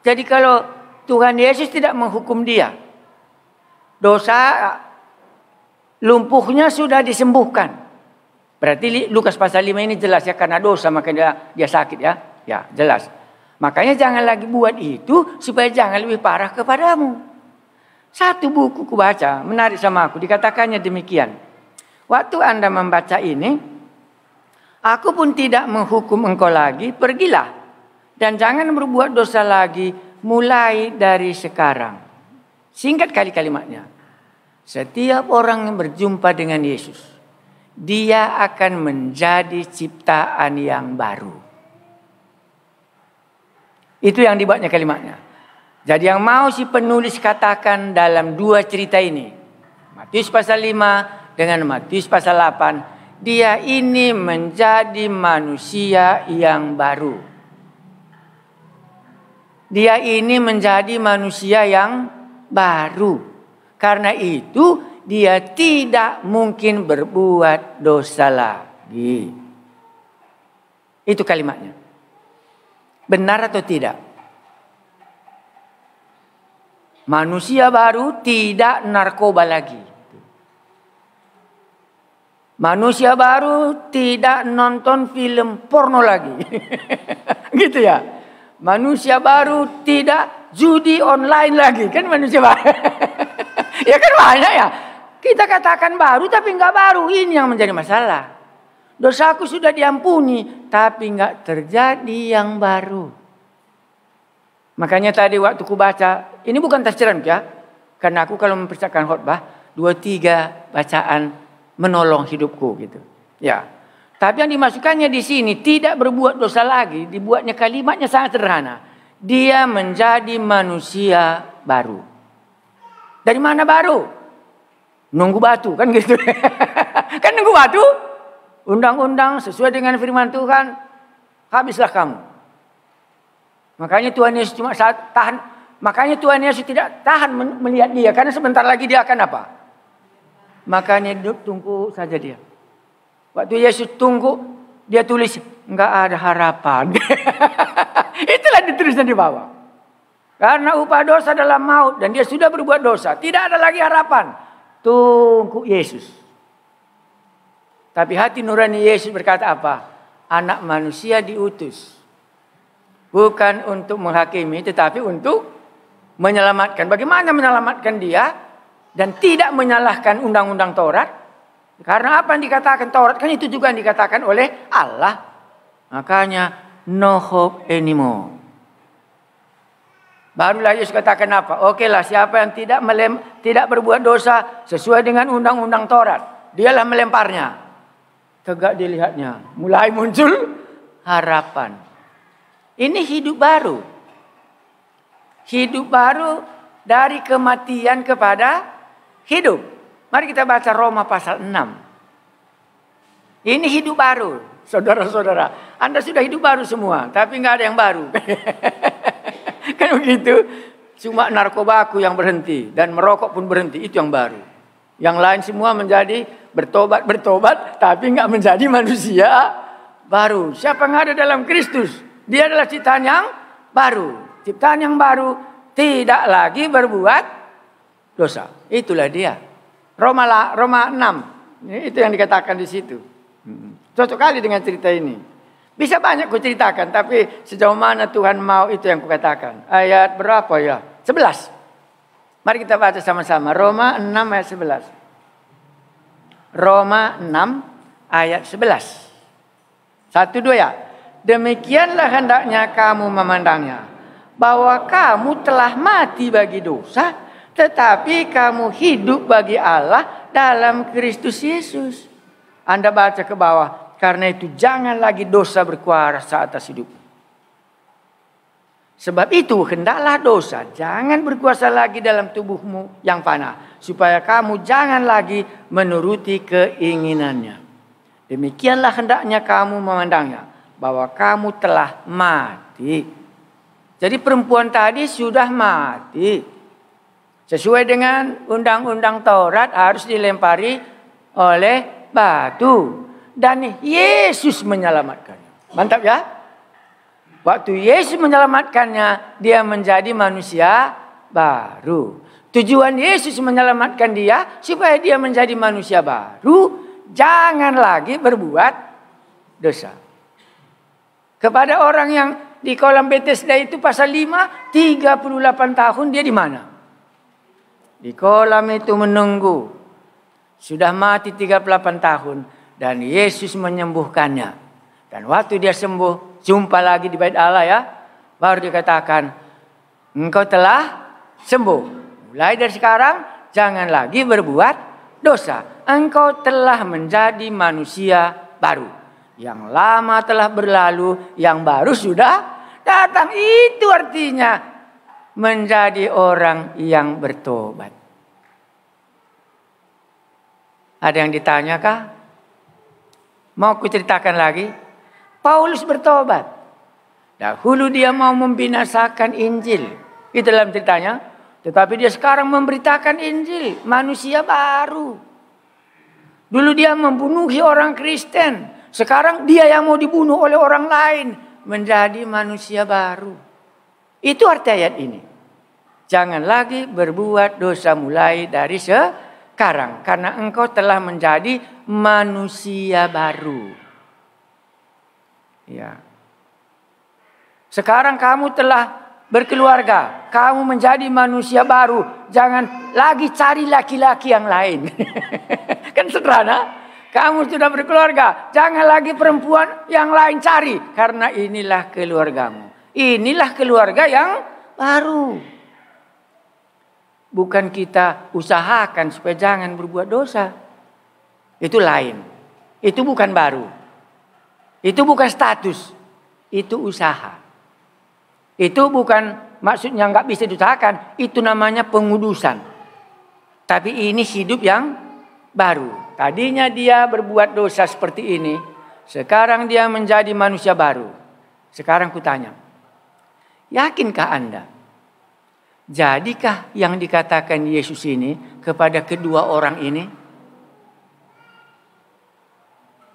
Jadi kalau Tuhan Yesus tidak menghukum dia, dosa lumpuhnya sudah disembuhkan. Berarti Lukas pasal 5 ini jelas ya, karena dosa maka dia sakit ya. Ya, jelas. Makanya jangan lagi buat itu supaya jangan lebih parah kepadamu. Satu buku kubaca, menarik sama aku, dikatakannya demikian. Waktu Anda membaca ini, aku pun tidak menghukum engkau lagi, pergilah dan jangan berbuat dosa lagi mulai dari sekarang. Singkat kali kalimatnya. Setiap orang yang berjumpa dengan Yesus, dia akan menjadi ciptaan yang baru. Itu yang dibuatnya kalimatnya. Jadi yang mau si penulis katakan dalam dua cerita ini, Matius pasal 5 dengan Matius pasal 8, dia ini menjadi manusia yang baru. Dia ini menjadi manusia yang baru. Karena itu dia tidak mungkin berbuat dosa lagi. Itu kalimatnya. Benar atau tidak? Manusia baru tidak narkoba lagi. Manusia baru tidak nonton film porno lagi. Gitu ya. Manusia baru tidak judi online lagi. Kan manusia baru. Ya kan banyak ya. Kita katakan baru tapi enggak baru. Ini yang menjadi masalah. Dosaku sudah diampuni tapi enggak terjadi yang baru. Makanya tadi waktu ku baca, ini bukan tafsiran ya. Karena aku kalau mempersiapkan khotbah, 2-3 bacaan menolong hidupku gitu. Ya. Tapi yang dimasukkannya di sini tidak berbuat dosa lagi, dibuatnya kalimatnya sangat sederhana. Dia menjadi manusia baru. Dari mana baru? Nunggu batu kan gitu. Kan nunggu batu? Undang-undang sesuai dengan firman Tuhan, habislah kamu. Makanya Tuhan Yesus cuma tahan. Makanya Tuhan Yesus tidak tahan melihat dia. Karena sebentar lagi dia akan apa? Makanya tunggu saja dia. Waktu Yesus tunggu, dia tulis, enggak ada harapan. Itulah ditulisnya di bawah. Karena upah dosa adalah maut. Dan dia sudah berbuat dosa. Tidak ada lagi harapan. Tunggu Yesus. Tapi hati nurani Yesus berkata apa? Anak manusia diutus. Bukan untuk menghakimi, tetapi untuk menyelamatkan. Bagaimana menyelamatkan dia? Dan tidak menyalahkan undang-undang Taurat. Karena apa yang dikatakan Taurat? Kan itu juga yang dikatakan oleh Allah. Makanya, no hope anymore. Barulah Yesus katakan apa? Oke lah, siapa yang tidak berbuat dosa sesuai dengan undang-undang Taurat. Dialah melemparnya. Tegak dilihatnya. Mulai muncul harapan. Ini hidup baru. Hidup baru dari kematian kepada hidup. Mari kita baca Roma pasal 6. Ini hidup baru. Saudara-saudara. Anda sudah hidup baru semua. Tapi nggak ada yang baru. Kan begitu. Cuma narkobaku yang berhenti. Dan merokok pun berhenti. Itu yang baru. Yang lain semua menjadi bertobat. Tapi nggak menjadi manusia baru. Siapa yang ada dalam Kristus? Dia adalah ciptaan yang baru. Ciptaan yang baru tidak lagi berbuat dosa. Itulah dia. Roma 6. Itu yang dikatakan di situ. Cocok kali dengan cerita ini. Bisa banyak ku ceritakan. Tapi sejauh mana Tuhan mau itu yang ku katakan. Ayat berapa ya? 11. Mari kita baca sama-sama. Roma 6 ayat 11. Roma 6 ayat 11. 1, 2 ya. Demikianlah hendaknya kamu memandangnya, bahwa kamu telah mati bagi dosa, tetapi kamu hidup bagi Allah dalam Kristus Yesus. Anda baca ke bawah, karena itu jangan lagi dosa berkuasa atas hidup. Sebab itu hendaklah dosa jangan berkuasa lagi dalam tubuhmu yang fana, supaya kamu jangan lagi menuruti keinginannya. Demikianlah hendaknya kamu memandangnya, bahwa kamu telah mati. Jadi perempuan tadi sudah mati. Sesuai dengan undang-undang Taurat harus dilempari oleh batu. Dan Yesus menyelamatkannya. Mantap ya? Waktu Yesus menyelamatkannya, dia menjadi manusia baru. Tujuan Yesus menyelamatkan dia supaya dia menjadi manusia baru. Jangan lagi berbuat dosa. Kepada orang yang di kolam Bethesda itu pasal 5, 38 tahun dia di mana? Di kolam itu menunggu. Sudah mati 38 tahun. Dan Yesus menyembuhkannya. Dan waktu dia sembuh, jumpa lagi di bait Allah ya. Baru dikatakan, engkau telah sembuh. Mulai dari sekarang, jangan lagi berbuat dosa. Engkau telah menjadi manusia baru. Yang lama telah berlalu, yang baru sudah datang. Itu artinya menjadi orang yang bertobat. Ada yang ditanyakah? Mau ku ceritakan lagi? Paulus bertobat. Dahulu dia mau membinasakan Injil. Itu dalam ceritanya. Tetapi dia sekarang memberitakan Injil, manusia baru. Dulu dia membunuhi orang Kristen. Sekarang dia yang mau dibunuh oleh orang lain. Menjadi manusia baru. Itu arti ayat ini. Jangan lagi berbuat dosa mulai dari sekarang. Karena engkau telah menjadi manusia baru. Ya. Sekarang kamu telah berkeluarga. Kamu menjadi manusia baru. Jangan lagi cari laki-laki yang lain. Kan sederhana. Kamu sudah berkeluarga. Jangan lagi perempuan yang lain cari. Karena inilah keluargamu. Inilah keluarga yang baru. Bukan kita usahakan supaya jangan berbuat dosa. Itu lain. Itu bukan baru. Itu bukan status. Itu usaha. Itu bukan maksudnya nggak bisa diusahakan. Itu namanya pengudusan. Tapi ini hidup yang baru. Tadinya dia berbuat dosa seperti ini. Sekarang dia menjadi manusia baru. Sekarang kutanya. Yakinkah Anda? Jadikah yang dikatakan Yesus ini kepada kedua orang ini?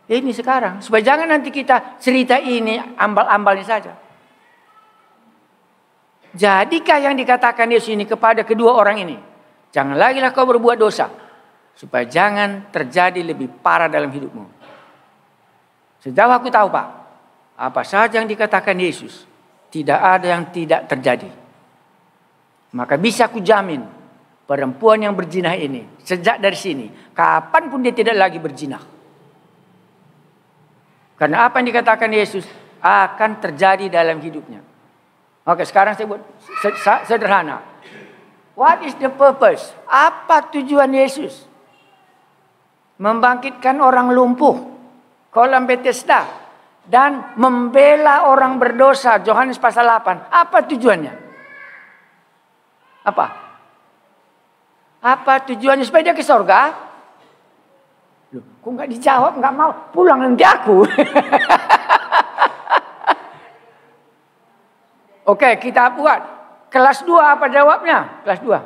Ini sekarang. Supaya jangan nanti kita cerita ini ambal-ambalnya saja. Jadikah yang dikatakan Yesus ini kepada kedua orang ini? Jangan lagi lah kau berbuat dosa. Supaya jangan terjadi lebih parah dalam hidupmu. Sejauh aku tahu Pak. Apa saja yang dikatakan Yesus. Tidak ada yang tidak terjadi. Maka bisa aku jamin. Perempuan yang berzinah ini. Sejak dari sini. Kapanpun dia tidak lagi berzinah. Karena apa yang dikatakan Yesus. Akan terjadi dalam hidupnya. Oke, sekarang saya buat sederhana. What is the purpose? Apa tujuan Yesus? Membangkitkan orang lumpuh, kolam Bethesda, dan membela orang berdosa, Yohanes pasal 8. Apa tujuannya? Apa? Apa tujuannya? Supaya dia ke surga? Loh, kok nggak dijawab? Nggak mau pulang nanti aku. Oke, kita buat. Kelas 2 apa jawabnya? Kelas 2.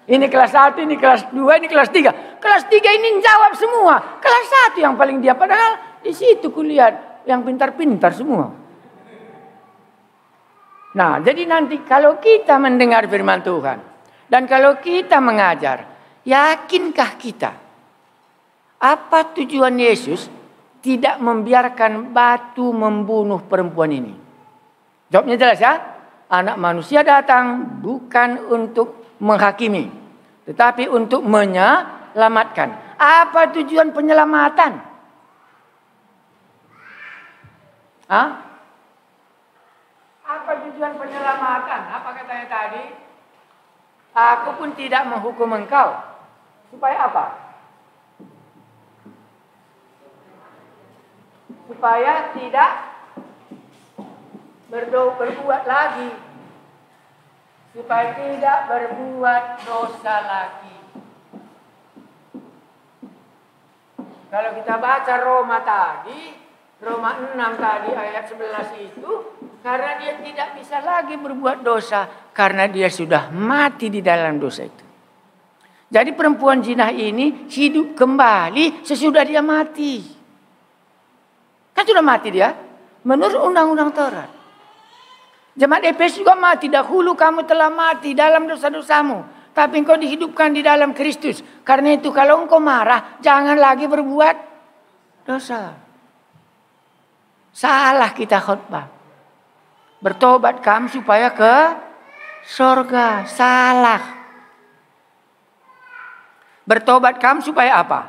Ini kelas 1, ini kelas 2, ini kelas 3. Kelas 3 ini jawab semua. Kelas 1 yang paling dia. Padahal di situ kulihat yang pintar-pintar semua. Nah, jadi nanti kalau kita mendengar firman Tuhan. Dan kalau kita mengajar. Yakinkah kita? Apa tujuan Yesus tidak membiarkan batu membunuh perempuan ini? Jawabnya jelas ya. Anak manusia datang bukan untuk menghakimi, tetapi untuk menyelamatkan. Apa tujuan penyelamatan? Hah? Apa tujuan penyelamatan? Apa katanya tadi? Aku pun tidak menghukum engkau. Supaya apa? Supaya tidak berbuat lagi. Supaya tidak berbuat dosa lagi. Kalau kita baca Roma tadi, Roma 6 tadi ayat 11 itu, karena dia tidak bisa lagi berbuat dosa, karena dia sudah mati di dalam dosa itu. Jadi perempuan zina ini hidup kembali sesudah dia mati. Kan sudah mati dia, menurut undang-undang Taurat. Jemaat Efesus juga mati. Dahulu kamu telah mati dalam dosa-dosamu. Tapi engkau dihidupkan di dalam Kristus. Karena itu kalau engkau marah, jangan lagi berbuat dosa. Salah kita khotbah. Bertobat kamu supaya ke surga. Salah. Bertobat kamu supaya apa?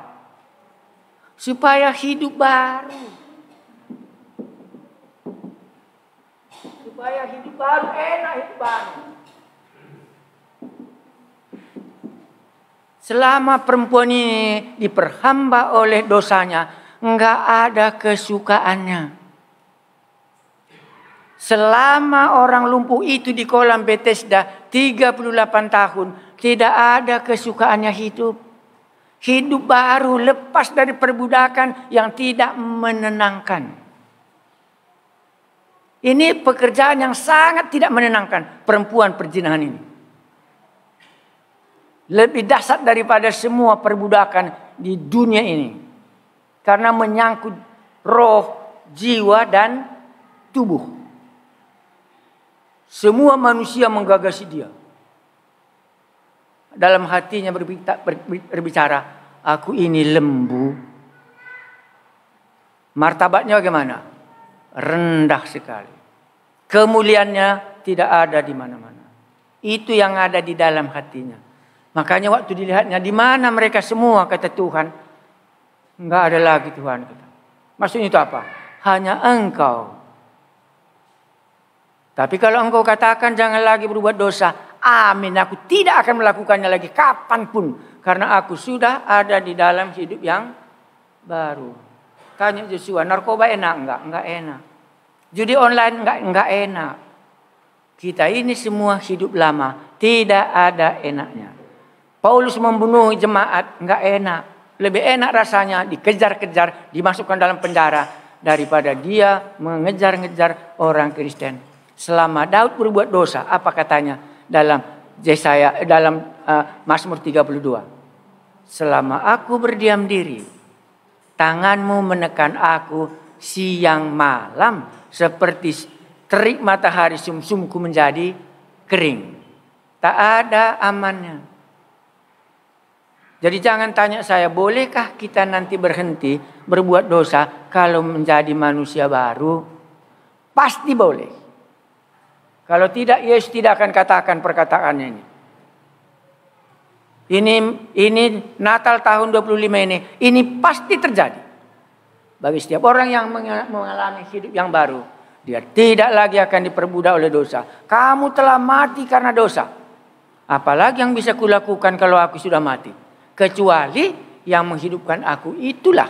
Supaya hidup baru. Supaya hidup baru, enak hidup baru. Selama perempuan ini diperhamba oleh dosanya, enggak ada kesukaannya. Selama orang lumpuh itu di kolam Bethesda 38 tahun, tidak ada kesukaannya hidup. Hidup baru, lepas dari perbudakan yang tidak menenangkan. Ini pekerjaan yang sangat tidak menenangkan perempuan perzinahan ini. Lebih dahsyat daripada semua perbudakan di dunia ini. Karena menyangkut roh, jiwa, dan tubuh. Semua manusia menggagasi dia. Dalam hatinya berbicara, aku ini lembu. Martabatnya bagaimana? Rendah sekali. Kemuliaannya tidak ada di mana-mana. Itu yang ada di dalam hatinya. Makanya waktu dilihatnya, di mana mereka semua, kata Tuhan. Enggak ada lagi Tuhan. Kata. Maksudnya itu apa? Hanya engkau. Tapi kalau engkau katakan jangan lagi berbuat dosa. Amin, aku tidak akan melakukannya lagi kapanpun. Karena aku sudah ada di dalam hidup yang baru. Tanya Joshua, narkoba enak? Enggak enak. Judi online enggak enak. Kita ini semua hidup lama. Tidak ada enaknya. Paulus membunuh jemaat, enggak enak. Lebih enak rasanya dikejar-kejar, dimasukkan dalam penjara daripada dia mengejar-ngejar orang Kristen. Selama Daud berbuat dosa, apa katanya dalam Mazmur 32? Selama aku berdiam diri, tanganmu menekan aku siang malam, seperti terik matahari sumsumku menjadi kering. Tak ada amannya. Jadi jangan tanya saya, bolehkah kita nanti berhenti berbuat dosa kalau menjadi manusia baru? Pasti boleh. Kalau tidak, Yesus tidak akan katakan perkataannya ini. Ini Natal tahun 25 ini pasti terjadi. Bagi setiap orang yang mengalami hidup yang baru, dia tidak lagi akan diperbudak oleh dosa. Kamu telah mati karena dosa. Apalagi yang bisa kulakukan kalau aku sudah mati? Kecuali yang menghidupkan aku itulah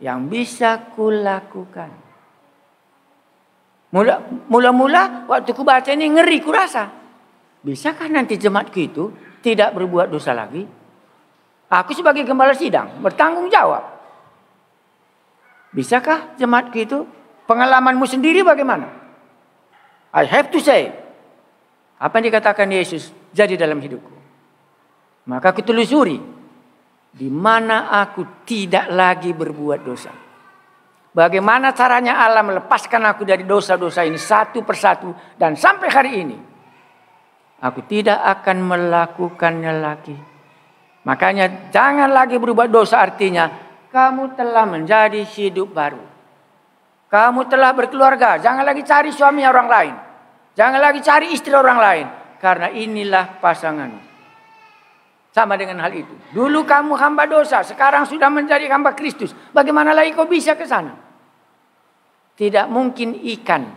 yang bisa kulakukan. Mula-mula waktu ku baca ini ngeri ku rasa. Bisakah nanti jemaatku itu tidak berbuat dosa lagi? Aku sebagai gembala sidang bertanggung jawab. Bisakah jemaatku itu? Pengalamanmu sendiri bagaimana? I have to say. Apa yang dikatakan Yesus jadi dalam hidupku. Maka aku telusuri. Di mana aku tidak lagi berbuat dosa. Bagaimana caranya Allah melepaskan aku dari dosa-dosa ini satu persatu. Dan sampai hari ini. Aku tidak akan melakukannya lagi. Makanya jangan lagi berbuat dosa, artinya kamu telah menjadi hidup baru. Kamu telah berkeluarga. Jangan lagi cari suami orang lain. Jangan lagi cari istri orang lain. Karena inilah pasanganmu. Sama dengan hal itu. Dulu kamu hamba dosa, sekarang sudah menjadi hamba Kristus. Bagaimana lagi kau bisa ke sana? Tidak mungkin ikan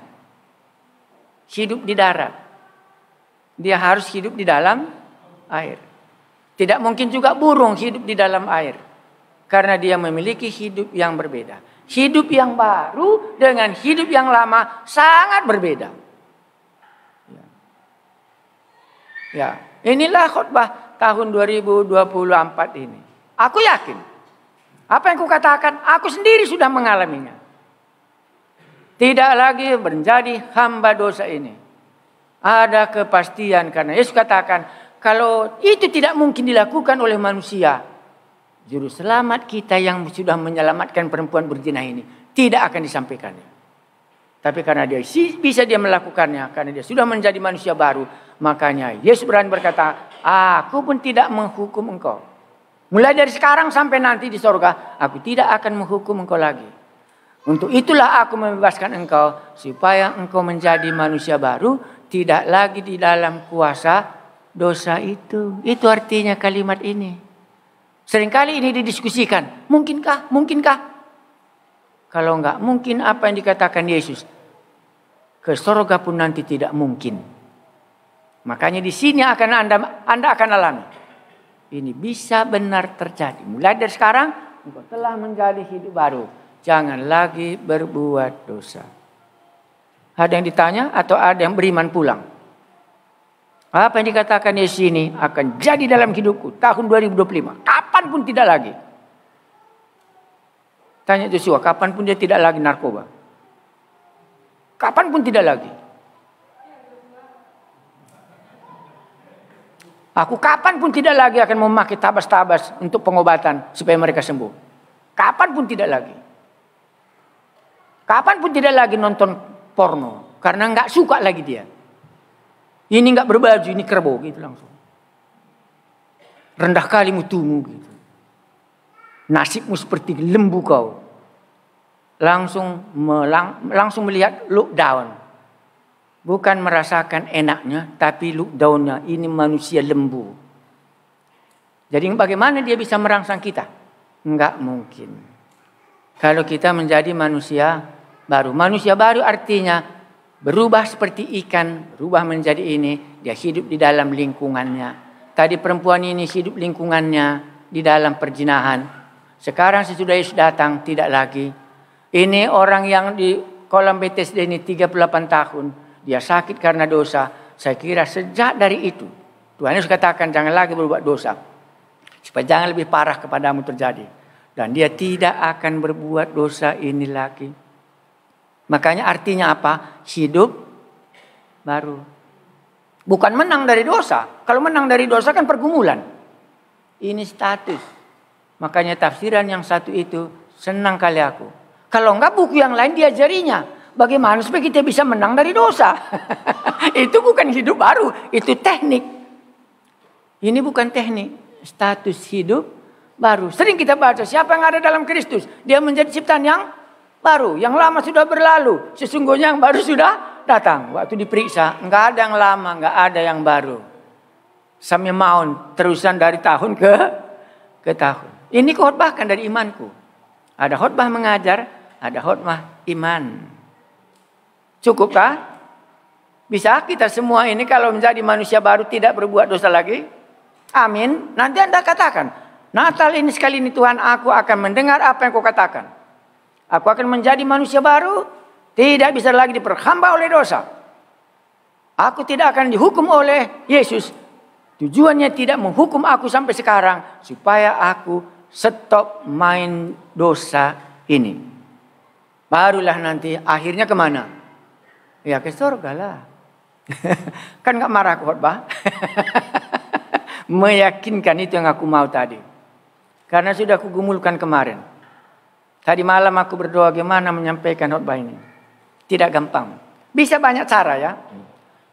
hidup di darat. Dia harus hidup di dalam air. Tidak mungkin juga burung hidup di dalam air. Karena dia memiliki hidup yang berbeda. Hidup yang baru dengan hidup yang lama sangat berbeda. Ya, inilah khotbah tahun 2024 ini. Aku yakin. Apa yang kukatakan, aku sendiri sudah mengalaminya. Tidak lagi menjadi hamba dosa ini. Ada kepastian karena Yesus katakan, kalau itu tidak mungkin dilakukan oleh manusia, juru selamat kita yang sudah menyelamatkan perempuan berzina ini tidak akan disampaikannya. Tapi karena dia bisa melakukannya, karena dia sudah menjadi manusia baru, makanya Yesus berani berkata, aku pun tidak menghukum engkau. Mulai dari sekarang sampai nanti di sorga, aku tidak akan menghukum engkau lagi. Untuk itulah aku membebaskan engkau, supaya engkau menjadi manusia baru, tidak lagi di dalam kuasa dosa itu. Itu artinya kalimat ini. Seringkali ini didiskusikan, mungkinkah? Mungkinkah? Kalau enggak mungkin apa yang dikatakan Yesus, ke surga pun nanti tidak mungkin. Makanya di sini akan Anda akan alami. Ini bisa benar terjadi. Mulai dari sekarang, engkau telah menjadi hidup baru. Jangan lagi berbuat dosa. Ada yang ditanya atau ada yang beriman pulang? Apa yang dikatakan Yesus ini akan jadi dalam hidupku tahun 2025. Kapanpun tidak lagi. Tanya Joshua, kapanpun dia tidak lagi narkoba. Kapanpun tidak lagi. Aku kapan pun tidak lagi akan memakai tabas-tabas untuk pengobatan supaya mereka sembuh. Kapan pun tidak lagi. Kapan pun tidak lagi nonton porno. Karena nggak suka lagi dia. Ini nggak berbaju, ini kerbau gitu langsung. Rendah kali mutumu gitu. Nasibmu seperti lembu kau. Langsung melihat look down. Bukan merasakan enaknya, tapi look down-nya. Ini manusia lembu. Jadi bagaimana dia bisa merangsang kita? Enggak mungkin. Kalau kita menjadi manusia baru. Manusia baru artinya berubah seperti ikan, berubah menjadi ini. Dia hidup di dalam lingkungannya. Tadi perempuan ini hidup lingkungannya di dalam perjinahan. Sekarang sesudah Yesus datang tidak lagi. Ini orang yang di kolam Bethesda ini 38 tahun. Dia sakit karena dosa. Saya kira sejak dari itu Tuhan Yesus katakan jangan lagi berbuat dosa. Supaya jangan lebih parah kepadamu terjadi. Dan dia tidak akan berbuat dosa ini lagi. Makanya artinya apa? Hidup baru. Bukan menang dari dosa. Kalau menang dari dosa kan pergumulan. Ini status. Makanya tafsiran yang satu itu senang kali aku. Kalau enggak buku yang lain diajarinya. Bagaimana supaya kita bisa menang dari dosa. Itu bukan hidup baru. Itu teknik. Ini bukan teknik. Status hidup baru. Sering kita baca siapa yang ada dalam Kristus. Dia menjadi ciptaan yang baru. Yang lama sudah berlalu. Sesungguhnya yang baru sudah datang. Waktu diperiksa. Enggak ada yang lama. Enggak ada yang baru. Sampai maun. Terusan dari tahun ke tahun. Ini khotbah kan dari imanku. Ada khotbah mengajar. Ada khotbah iman. Cukupkah? Bisa kita semua ini kalau menjadi manusia baru tidak berbuat dosa lagi? Amin. Nanti Anda katakan, Natal ini sekali ini Tuhan aku akan mendengar apa yang kau katakan. Aku akan menjadi manusia baru. Tidak bisa lagi diperhamba oleh dosa. Aku tidak akan dihukum oleh Yesus. Tujuannya tidak menghukum aku sampai sekarang. Supaya aku stop main dosa ini. Barulah nanti akhirnya kemana? Ya ke surga lah. Kan gak marah aku khotbah. Meyakinkan itu yang aku mau tadi. Karena sudah aku gumulkan kemarin. Tadi malam aku berdoa gimana menyampaikan khotbah ini. Tidak gampang. Bisa banyak cara ya.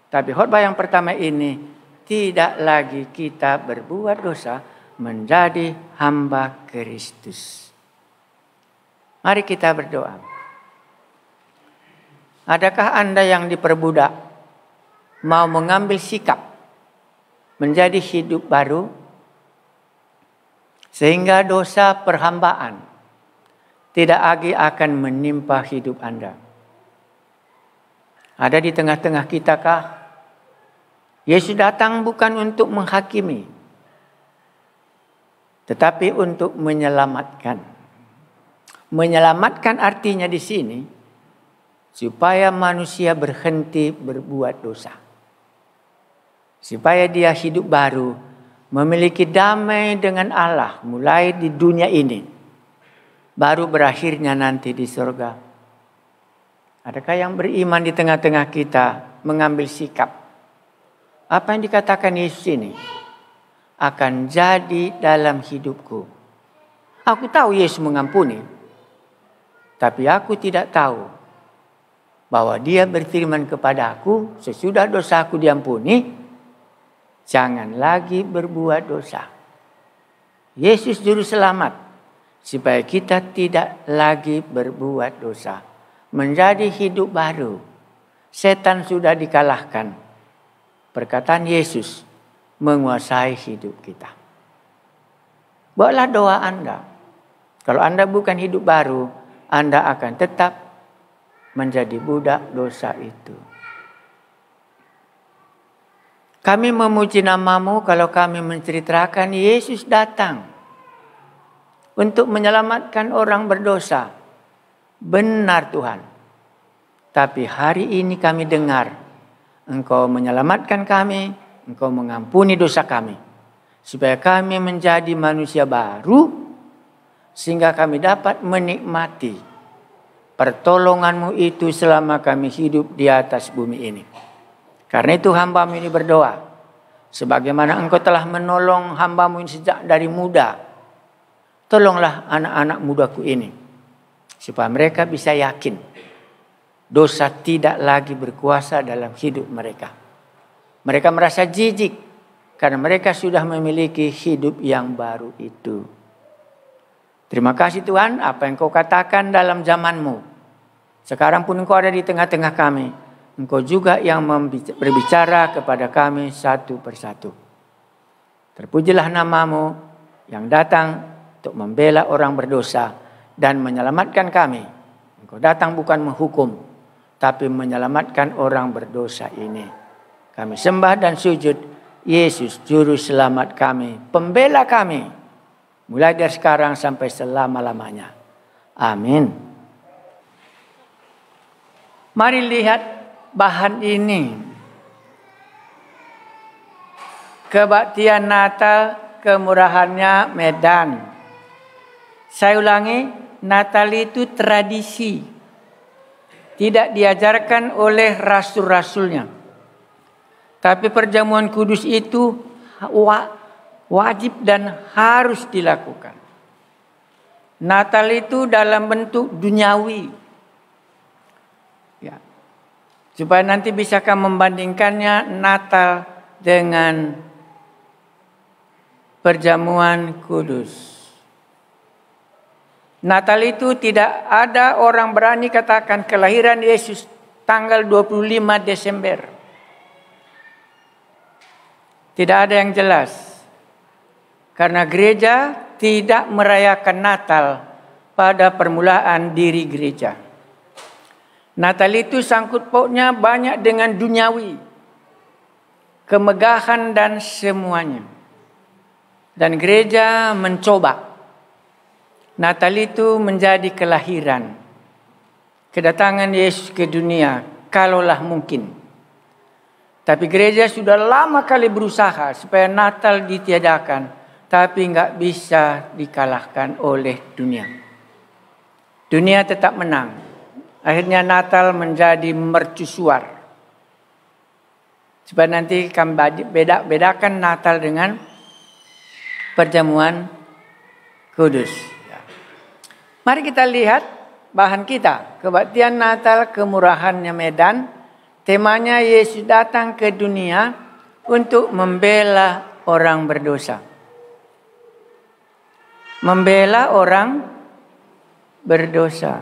Tapi khotbah yang pertama ini. Tidak lagi kita berbuat dosa. Menjadi hamba Kristus. Mari kita berdoa. Adakah Anda yang diperbudak mau mengambil sikap menjadi hidup baru sehingga dosa perhambaan tidak lagi akan menimpa hidup Anda? Ada di tengah-tengah kita kah? Yesus datang bukan untuk menghakimi, tetapi untuk menyelamatkan. Menyelamatkan artinya di sini supaya manusia berhenti berbuat dosa. Supaya dia hidup baru. Memiliki damai dengan Allah. Mulai di dunia ini. Baru berakhirnya nanti di surga. Adakah yang beriman di tengah-tengah kita. Mengambil sikap. Apa yang dikatakan Yesus ini. Akan jadi dalam hidupku. Aku tahu Yesus mengampuni. Tapi aku tidak tahu bahwa dia berfirman kepada aku, sesudah dosaku diampuni, jangan lagi berbuat dosa. Yesus juru selamat, supaya kita tidak lagi berbuat dosa. Menjadi hidup baru. Setan sudah dikalahkan. Perkataan Yesus menguasai hidup kita. Buatlah doa Anda. Kalau Anda bukan hidup baru, Anda akan tetap menjadi budak dosa itu. Kami memuji namamu kalau kami menceritakan Yesus datang untuk menyelamatkan orang berdosa. Benar Tuhan. Tapi hari ini kami dengar Engkau menyelamatkan kami, Engkau mengampuni dosa kami. Supaya kami menjadi manusia baru, sehingga kami dapat menikmati pertolongan-Mu itu selama kami hidup di atas bumi ini. Karena itu hamba-Mu ini berdoa. Sebagaimana Engkau telah menolong hamba-Mu ini sejak dari muda, tolonglah anak-anak mudaku ini, supaya mereka bisa yakin dosa tidak lagi berkuasa dalam hidup mereka. Mereka merasa jijik karena mereka sudah memiliki hidup yang baru itu. Terima kasih Tuhan, apa yang Kau katakan dalam zaman-Mu. Sekarang pun Engkau ada di tengah-tengah kami. Engkau juga yang berbicara kepada kami satu persatu. Terpujilah nama-Mu yang datang untuk membela orang berdosa dan menyelamatkan kami. Engkau datang bukan menghukum, tapi menyelamatkan orang berdosa ini. Kami sembah dan sujud Yesus Juru Selamat kami, Pembela kami, mulai dari sekarang sampai selama-lamanya. Amin. Mari lihat bahan ini. Kebaktian Natal, kemurahannya Medan. Saya ulangi, Natal itu tradisi. Tidak diajarkan oleh rasul-rasulnya. Tapi perjamuan kudus itu wajib dan harus dilakukan. Natal itu dalam bentuk duniawi. Ya. Supaya nanti bisakah membandingkannya Natal dengan perjamuan kudus. Natal itu tidak ada orang berani katakan kelahiran Yesus tanggal 25 Desember. Tidak ada yang jelas. Karena gereja tidak merayakan Natal pada permulaan diri gereja. Natal itu sangkut pautnya banyak dengan duniawi, kemegahan dan semuanya. Dan gereja mencoba Natal itu menjadi kelahiran, kedatangan Yesus ke dunia, kalaulah mungkin. Tapi gereja sudah lama kali berusaha supaya Natal ditiadakan, tapi enggak bisa dikalahkan oleh dunia. Dunia tetap menang. Akhirnya Natal menjadi mercusuar. Supaya nanti kami bedakan Natal dengan perjamuan kudus. Mari kita lihat bahan kita. Kebaktian Natal, kemurahannya Medan. Temanya Yesus datang ke dunia untuk membela orang berdosa. Membela orang berdosa.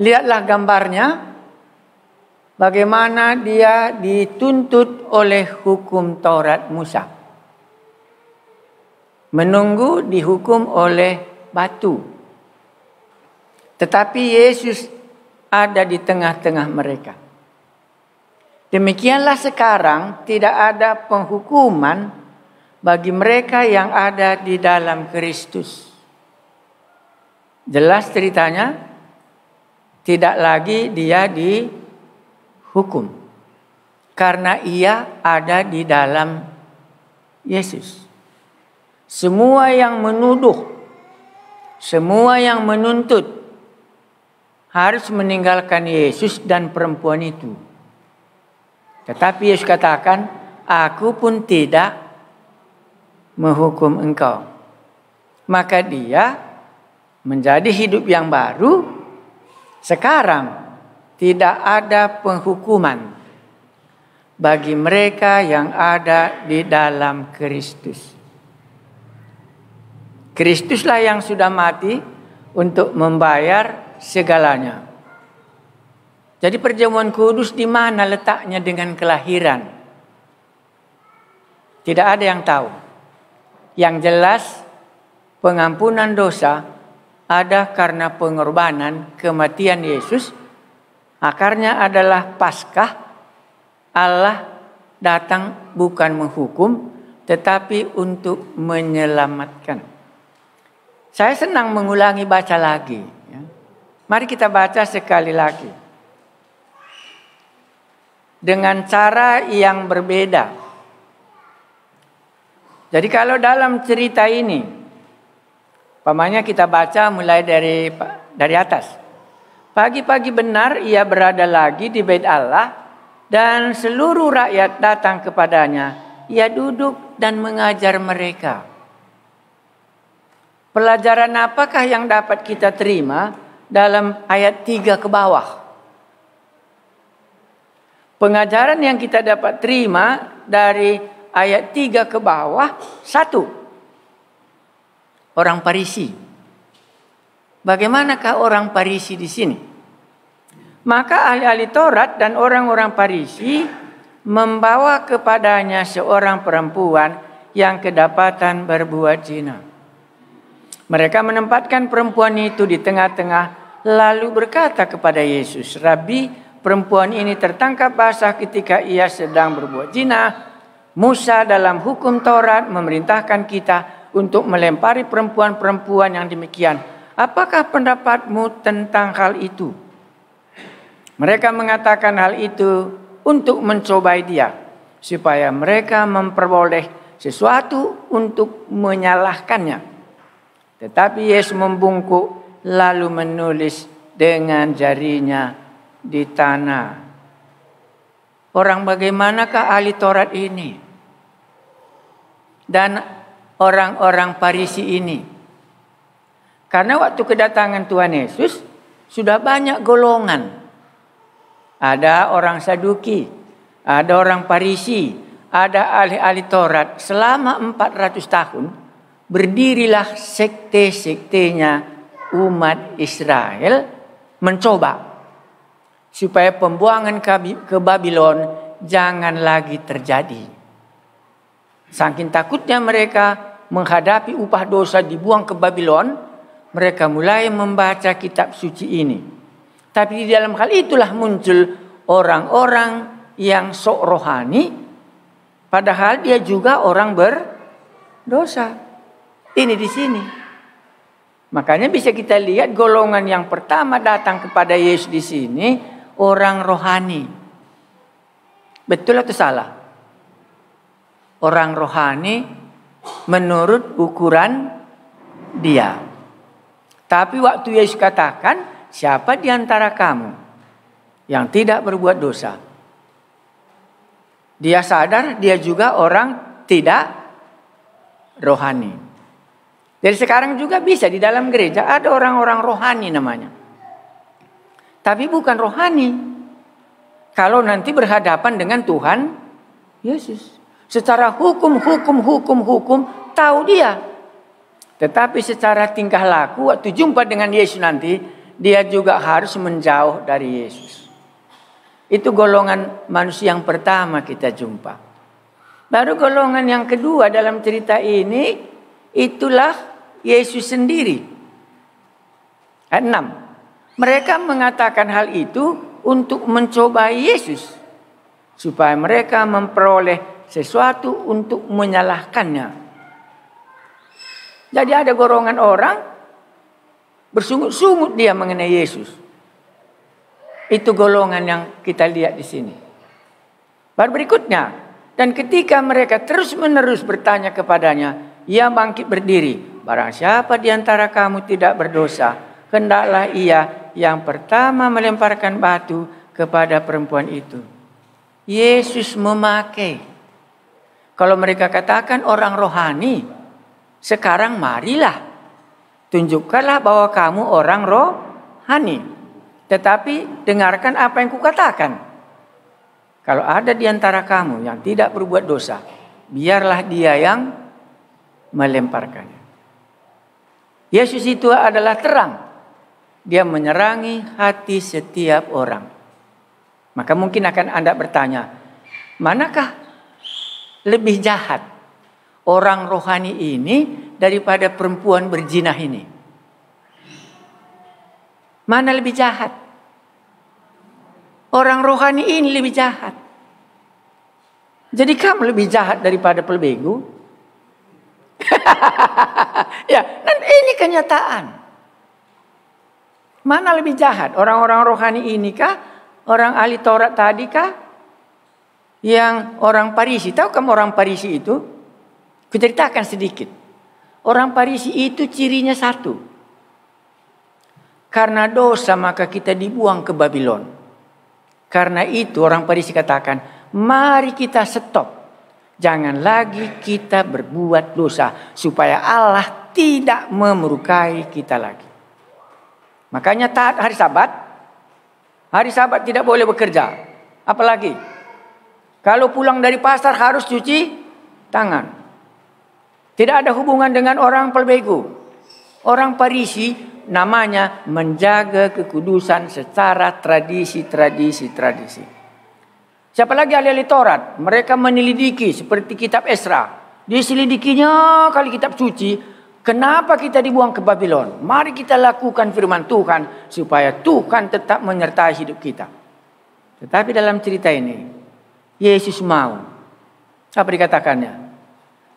Lihatlah gambarnya. Bagaimana dia dituntut oleh hukum Taurat Musa. Menunggu dihukum oleh batu. Tetapi Yesus ada di tengah-tengah mereka. Demikianlah sekarang tidak ada penghukuman bagi mereka yang ada di dalam Kristus. Jelas ceritanya, tidak lagi dia dihukum. Karena ia ada di dalam Yesus. Semua yang menuduh, semua yang menuntut harus meninggalkan Yesus dan perempuan itu. Tetapi Yesus katakan, aku pun tidak menghukum engkau. Maka dia menjadi hidup yang baru. Sekarang tidak ada penghukuman bagi mereka yang ada di dalam Kristus. Kristuslah yang sudah mati untuk membayar segalanya. Jadi perjamuan kudus di mana letaknya dengan kelahiran? Tidak ada yang tahu. Yang jelas pengampunan dosa ada karena pengorbanan kematian Yesus. Akarnya adalah Paskah. Allah datang bukan menghukum, tetapi untuk menyelamatkan. Saya senang mengulangi baca lagi. Mari kita baca sekali lagi. Dengan cara yang berbeda. Jadi kalau dalam cerita ini, umpamanya kita baca mulai dari atas. Pagi-pagi benar ia berada lagi di bait Allah Dan seluruh rakyat datang kepadanya. Ia duduk dan mengajar mereka. Pelajaran apakah yang dapat kita terima dalam ayat 3 ke bawah? Pengajaran yang kita dapat terima dari ayat 3 ke bawah. 1. Orang Farisi. Bagaimanakah orang Farisi di sini? Maka ahli-ahli Taurat dan orang-orang Farisi membawa kepadanya seorang perempuan yang kedapatan berbuat zina. Mereka menempatkan perempuan itu di tengah-tengah lalu berkata kepada Yesus, "Rabi, perempuan ini tertangkap basah ketika ia sedang berbuat zina. Musa dalam hukum Taurat memerintahkan kita untuk melempari perempuan-perempuan yang demikian. Apakah pendapatmu tentang hal itu?" Mereka mengatakan hal itu untuk mencobai dia, supaya mereka memperoleh sesuatu untuk menyalahkannya. Tetapi Yesus membungkuk lalu menulis dengan jarinya di tanah. Orang bagaimanakah ahli Taurat ini? Dan orang-orang Farisi ini? Karena waktu kedatangan Tuhan Yesus sudah banyak golongan. Ada orang Saduki, ada orang Farisi, ada ahli-ahli Taurat. Selama 400 tahun berdirilah sekte-sektenya umat Israel mencoba supaya pembuangan ke Babylon jangan lagi terjadi. Saking takutnya mereka menghadapi upah dosa dibuang ke Babylon, mereka mulai membaca kitab suci ini. Tapi di dalam hal itulah muncul orang-orang yang sok rohani, padahal dia juga orang berdosa. Ini di sini. Makanya bisa kita lihat golongan yang pertama datang kepada Yesus di sini orang rohani. Betul atau salah? Orang rohani menurut ukuran dia. Tapi waktu Yesus katakan, siapa di antara kamu yang tidak berbuat dosa? Dia sadar dia juga orang tidak rohani. Jadi sekarang juga bisa di dalam gereja ada orang-orang rohani namanya. Tapi bukan rohani. Kalau nanti berhadapan dengan Tuhan Yesus. Secara hukum tahu dia. Tetapi secara tingkah laku waktu jumpa dengan Yesus nanti, dia juga harus menjauh dari Yesus. Itu golongan manusia yang pertama kita jumpa. Baru golongan yang kedua dalam cerita ini, itulah Yesus sendiri. Ayat 6. Mereka mengatakan hal itu untuk mencobai Yesus, supaya mereka memperoleh sesuatu untuk menyalahkannya. Jadi ada golongan orang bersungut-sungut dia mengenai Yesus. Itu golongan yang kita lihat di sini. Baru berikutnya, dan ketika mereka terus-menerus bertanya kepadanya, ia bangkit berdiri. Barang siapa di antara kamu tidak berdosa, hendaklah ia yang pertama melemparkan batu kepada perempuan itu. Yesus memakai. Kalau mereka katakan orang rohani, sekarang marilah tunjukkanlah bahwa kamu orang rohani. Tetapi dengarkan apa yang kukatakan. Kalau ada di antara kamu yang tidak berbuat dosa, biarlah dia yang melemparkannya. Yesus itu adalah terang. Dia menerangi hati setiap orang. Maka mungkin akan Anda bertanya, manakah lebih jahat orang rohani ini daripada perempuan berzina ini? Mana lebih jahat? Orang rohani ini lebih jahat. Jadi kamu lebih jahat daripada pelbegu? Ya, dan ini kenyataan. Mana lebih jahat? Orang-orang rohani ini kah? Orang ahli Taurat tadi kah? Yang orang Farisi. Tahu kamu orang Farisi itu? Kuceritakan sedikit. Orang Farisi itu cirinya satu. Karena dosa maka kita dibuang ke Babylon. Karena itu orang Farisi katakan, mari kita stop. Jangan lagi kita berbuat dosa supaya Allah tidak memurkai kita lagi. Makanya taat hari Sabat. Hari Sabat tidak boleh bekerja. Apalagi kalau pulang dari pasar harus cuci tangan. Tidak ada hubungan dengan orang pelbegu. Orang Farisi namanya menjaga kekudusan secara tradisi. Siapa lagi ahli-ahli Taurat? Mereka menyelidiki seperti kitab Esra. Diselidikinya kali kitab suci. Kenapa kita dibuang ke Babylon? Mari kita lakukan firman Tuhan supaya Tuhan tetap menyertai hidup kita. Tetapi dalam cerita ini, Yesus mau. Apa dikatakannya?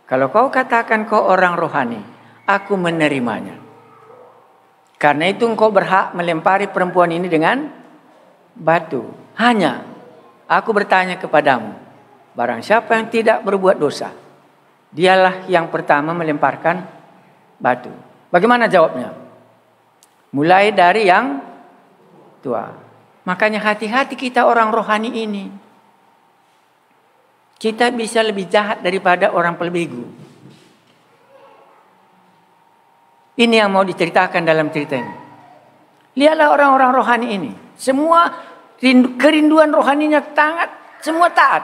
Kalau kau katakan kau orang rohani, aku menerimanya. Karena itu engkau berhak melempari perempuan ini dengan batu. Hanya aku bertanya kepadamu, barang siapa yang tidak berbuat dosa, dialah yang pertama melemparkan batu. Bagaimana jawabnya? Mulai dari yang tua. Makanya hati-hati kita orang rohani ini. Kita bisa lebih jahat daripada orang pelbegu. Ini yang mau diceritakan dalam cerita ini. Lihatlah orang-orang rohani ini. Semua kerinduan rohaninya sangat, semua taat.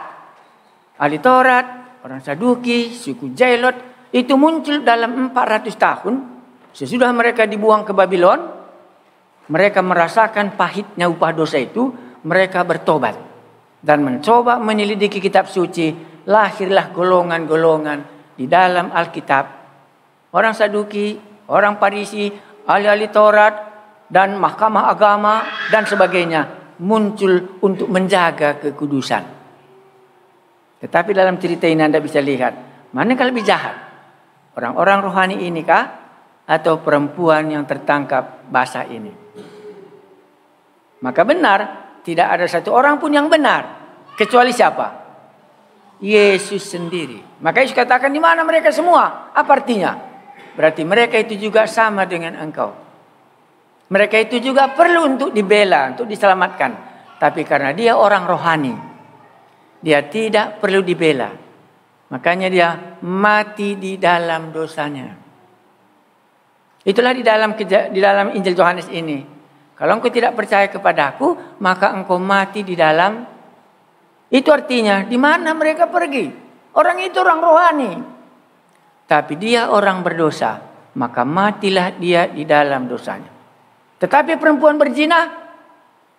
Ahli Taurat, orang Saduki, suku Jailot, itu muncul dalam 400 tahun. Sesudah mereka dibuang ke Babylon, mereka merasakan pahitnya upah dosa itu. Mereka bertobat dan mencoba menyelidiki kitab suci. Lahirlah golongan-golongan di dalam Alkitab. Orang Saduki, orang Farisi, ahli-ahli Taurat, dan mahkamah agama, dan sebagainya. Muncul untuk menjaga kekudusan. Tetapi dalam cerita ini Anda bisa lihat, mana yang lebih jahat? Orang-orang rohani ini kah? Atau perempuan yang tertangkap basah ini? Maka benar, tidak ada satu orang pun yang benar. Kecuali siapa? Yesus sendiri. Maka Yesus katakan, di mana mereka semua? Apa artinya? Berarti mereka itu juga sama dengan engkau. Mereka itu juga perlu untuk dibela, untuk diselamatkan. Tapi karena dia orang rohani, dia tidak perlu dibela. Makanya dia mati di dalam dosanya. Itulah di dalam Injil Yohanes ini. Kalau engkau tidak percaya kepadaku, maka engkau mati di dalam. Itu artinya di mana mereka pergi? Orang itu orang rohani. Tapi dia orang berdosa, maka matilah dia di dalam dosanya. Tetapi perempuan berzina,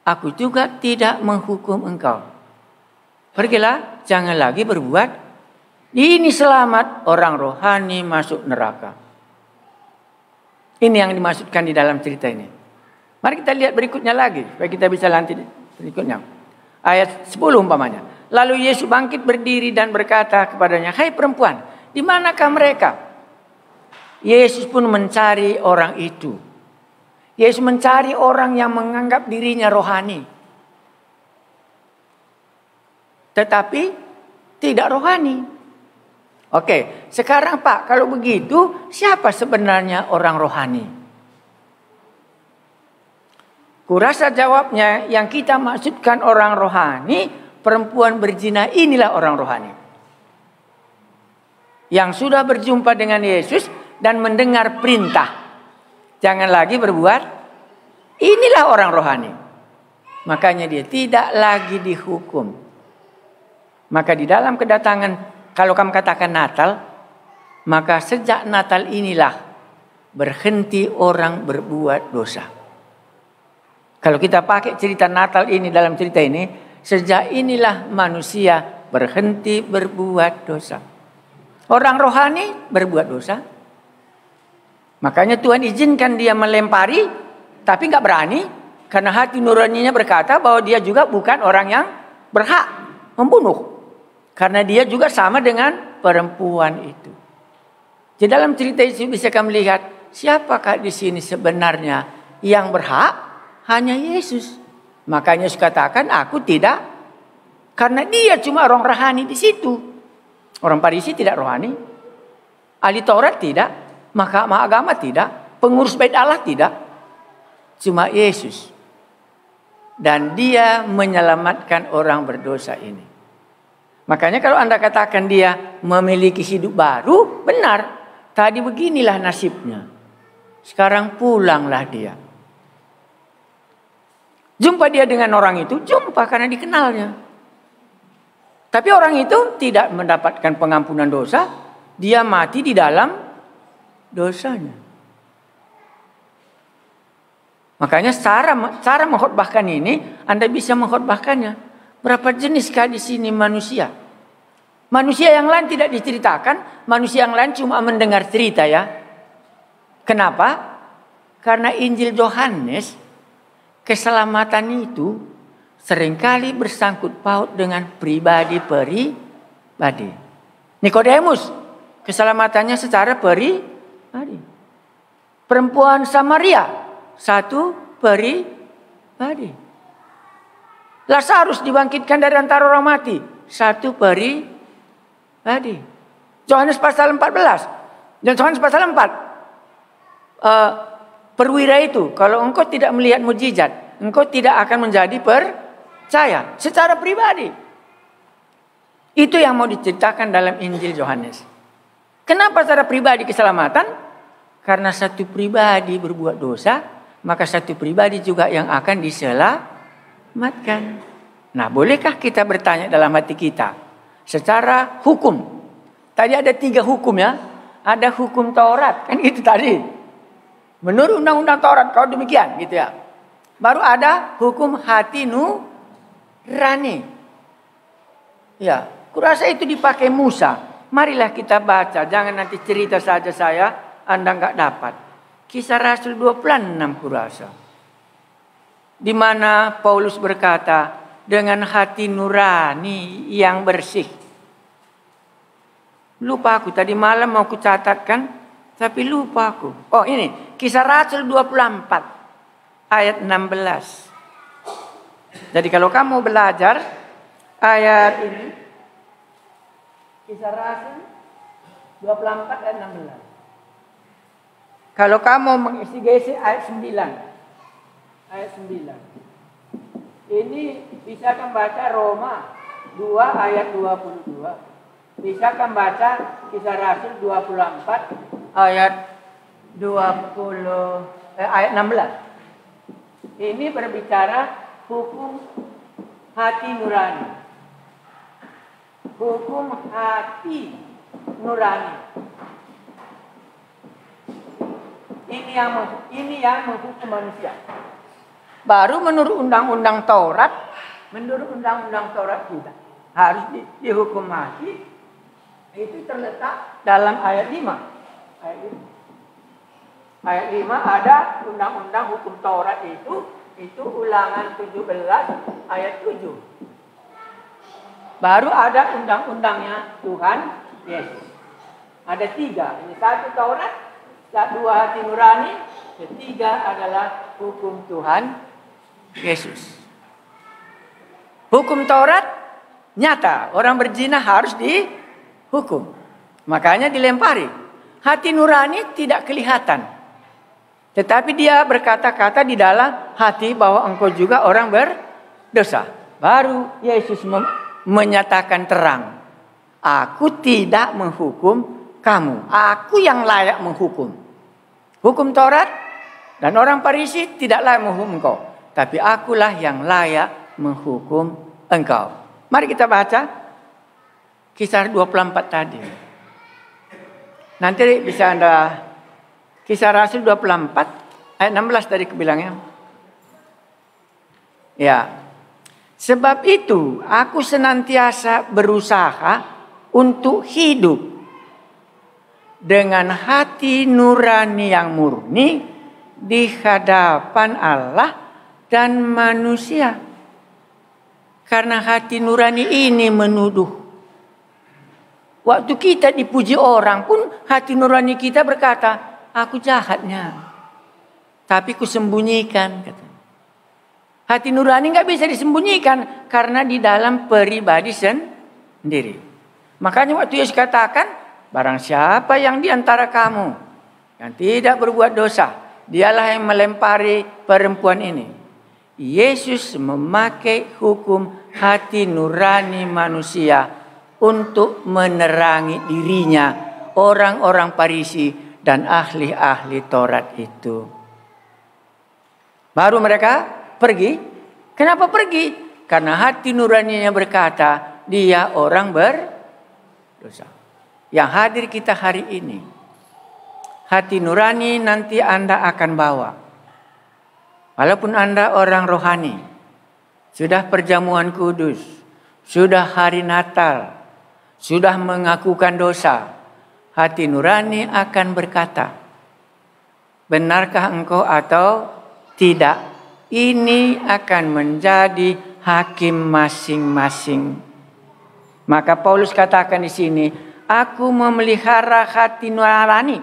aku juga tidak menghukum engkau. Pergilah, jangan lagi berbuat. Ini selamat, orang rohani masuk neraka. Ini yang dimaksudkan di dalam cerita ini. Mari kita lihat berikutnya lagi, supaya kita bisa lanjut berikutnya. Ayat 10 umpamanya. Lalu Yesus bangkit berdiri dan berkata kepadanya, hai perempuan, di manakah mereka? Yesus pun mencari orang itu. Yesus mencari orang yang menganggap dirinya rohani. Tetapi tidak rohani. Oke, sekarang Pak, kalau begitu siapa sebenarnya orang rohani? Kurasa jawabnya yang kita maksudkan orang rohani, perempuan berzina inilah orang rohani. Yang sudah berjumpa dengan Yesus dan mendengar perintah. Jangan lagi berbuat, inilah orang rohani. Makanya dia tidak lagi dihukum. Maka di dalam kedatangan, kalau kamu katakan Natal, maka sejak Natal inilah berhenti orang berbuat dosa. Kalau kita pakai cerita Natal ini dalam cerita ini, sejak inilah manusia berhenti berbuat dosa. Orang rohani berbuat dosa. Makanya Tuhan izinkan dia melempari, tapi nggak berani. Karena hati nuraninya berkata bahwa dia juga bukan orang yang berhak membunuh. Karena dia juga sama dengan perempuan itu. Di dalam cerita itu bisa kami lihat siapakah di sini sebenarnya yang berhak? Hanya Yesus. Makanya Yesus katakan aku tidak. Karena dia cuma orang rohani di situ. Orang Farisi tidak rohani. Ahli Taurat tidak. Mahkamah agama tidak. Pengurus bait Allah tidak. Cuma Yesus. dan dia menyelamatkan orang berdosa ini. Makanya kalau Anda katakan dia memiliki hidup baru, benar. Tadi beginilah nasibnya. Sekarang pulanglah dia. Jumpa dia dengan orang itu, jumpa karena dikenalnya. Tapi orang itu tidak mendapatkan pengampunan dosa, dia mati di dalam dosanya. Makanya cara mengkhotbahkan ini, Anda bisa mengkhotbahkannya. Berapa jenis di sini manusia? Manusia yang lain tidak diceritakan, manusia yang lain cuma mendengar cerita ya. Kenapa? Karena Injil Yohanes, keselamatan itu seringkali bersangkut paut dengan pribadi-pribadi. Nikodemus, keselamatannya secara pribadi. Perempuan Samaria, satu pribadi. Lazarus dibangkitkan dari antara orang mati, satu pribadi. Yohanes pasal 14 dan Yohanes pasal 4. Perwira itu, kalau engkau tidak melihat mujizat, engkau tidak akan menjadi percaya secara pribadi. Itu yang mau diceritakan dalam Injil Yohanes. Kenapa secara pribadi keselamatan? Karena satu pribadi berbuat dosa, maka satu pribadi juga yang akan diselamatkan. Nah, bolehkah kita bertanya dalam hati kita secara hukum? Tadi ada 3 hukum ya. Ada hukum Taurat, kan itu tadi. Menurut undang-undang Taurat, kalau demikian gitu ya. Baru ada hukum hati nurani. Ya, kurasa itu dipakai Musa. Marilah kita baca, jangan nanti cerita saja saya, Anda nggak dapat. Kisah Rasul 26 kurasa. Di mana Paulus berkata, dengan hati nurani yang bersih. Lupa aku, tadi malam mau kucatatkan, tapi lupa aku. Oh ini, Kisah Rasul 24 ayat 16. Jadi kalau kamu belajar ayat ini, Kisah Rasul 24 ayat 16. Kalau kamu mengeksegesi ayat 9. Ayat 9. Ini bisa kamu baca Roma 2 ayat 22. Bisa kamu baca Kisah Rasul 24 ayat 16. Ini berbicara hukum hati nurani. Hukum hati nurani. Ini yang menghukum manusia. Baru menurut undang-undang Taurat, kita harus dihukum mati. Itu terletak dalam ayat 5. Ayat 5 ada undang-undang hukum Taurat itu Ulangan 17 ayat 7. Baru ada undang-undangnya Tuhan Yesus. Ada 3. Ini 1 Taurat, 2 hati nurani, 3 adalah hukum Tuhan Yesus. Hukum Taurat nyata, orang berzina harus dihukum. Makanya dilempari. Hati nurani tidak kelihatan. Tetapi dia berkata-kata di dalam hati bahwa engkau juga orang berdosa. Baru Yesus menyatakan terang. Aku tidak menghukum kamu. Aku yang layak menghukum. Hukum Taurat dan orang Farisi tidak layak menghukum engkau. Tapi akulah yang layak menghukum engkau. Mari kita baca Kisah 24 tadi. Nanti bisa Anda Kisah Rasul 24 ayat 16 tadi kebilangnya. Ya. Sebab itu aku senantiasa berusaha untuk hidup dengan hati nurani yang murni di hadapan Allah dan manusia. Karena hati nurani ini menuduh. Waktu kita dipuji orang pun hati nurani kita berkata, aku jahatnya, tapi kusembunyikan. Hati nurani nggak bisa disembunyikan karena di dalam pribadi sendiri. Makanya waktu Yesus katakan, barang siapa yang di antara kamu yang tidak berbuat dosa, dialah yang melempari perempuan ini. Yesus memakai hukum hati nurani manusia untuk menerangi dirinya orang-orang Farisi dan ahli-ahli Taurat itu. Baru mereka pergi. Kenapa pergi? Karena hati nuraninya berkata, dia orang berdosa. Yang hadir kita hari ini, hati nurani nanti Anda akan bawa. Walaupun Anda orang rohani, sudah perjamuan kudus, sudah hari Natal, sudah mengakukan dosa, hati nurani akan berkata, benarkah engkau atau tidak? Ini akan menjadi hakim masing-masing. Maka Paulus katakan di sini, aku memelihara hati nurani.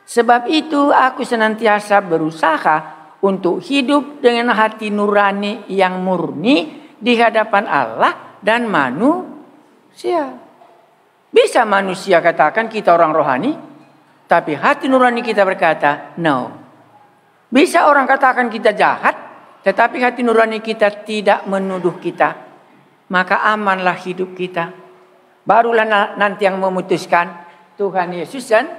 Sebab itu aku senantiasa berusaha untuk hidup dengan hati nurani yang murni di hadapan Allah dan manusia. Bisa manusia katakan kita orang rohani, tapi hati nurani kita berkata, no. Bisa orang katakan kita jahat, tetapi hati nurani kita tidak menuduh kita. Maka amanlah hidup kita. Barulah nanti yang memutuskan, Tuhan Yesus dan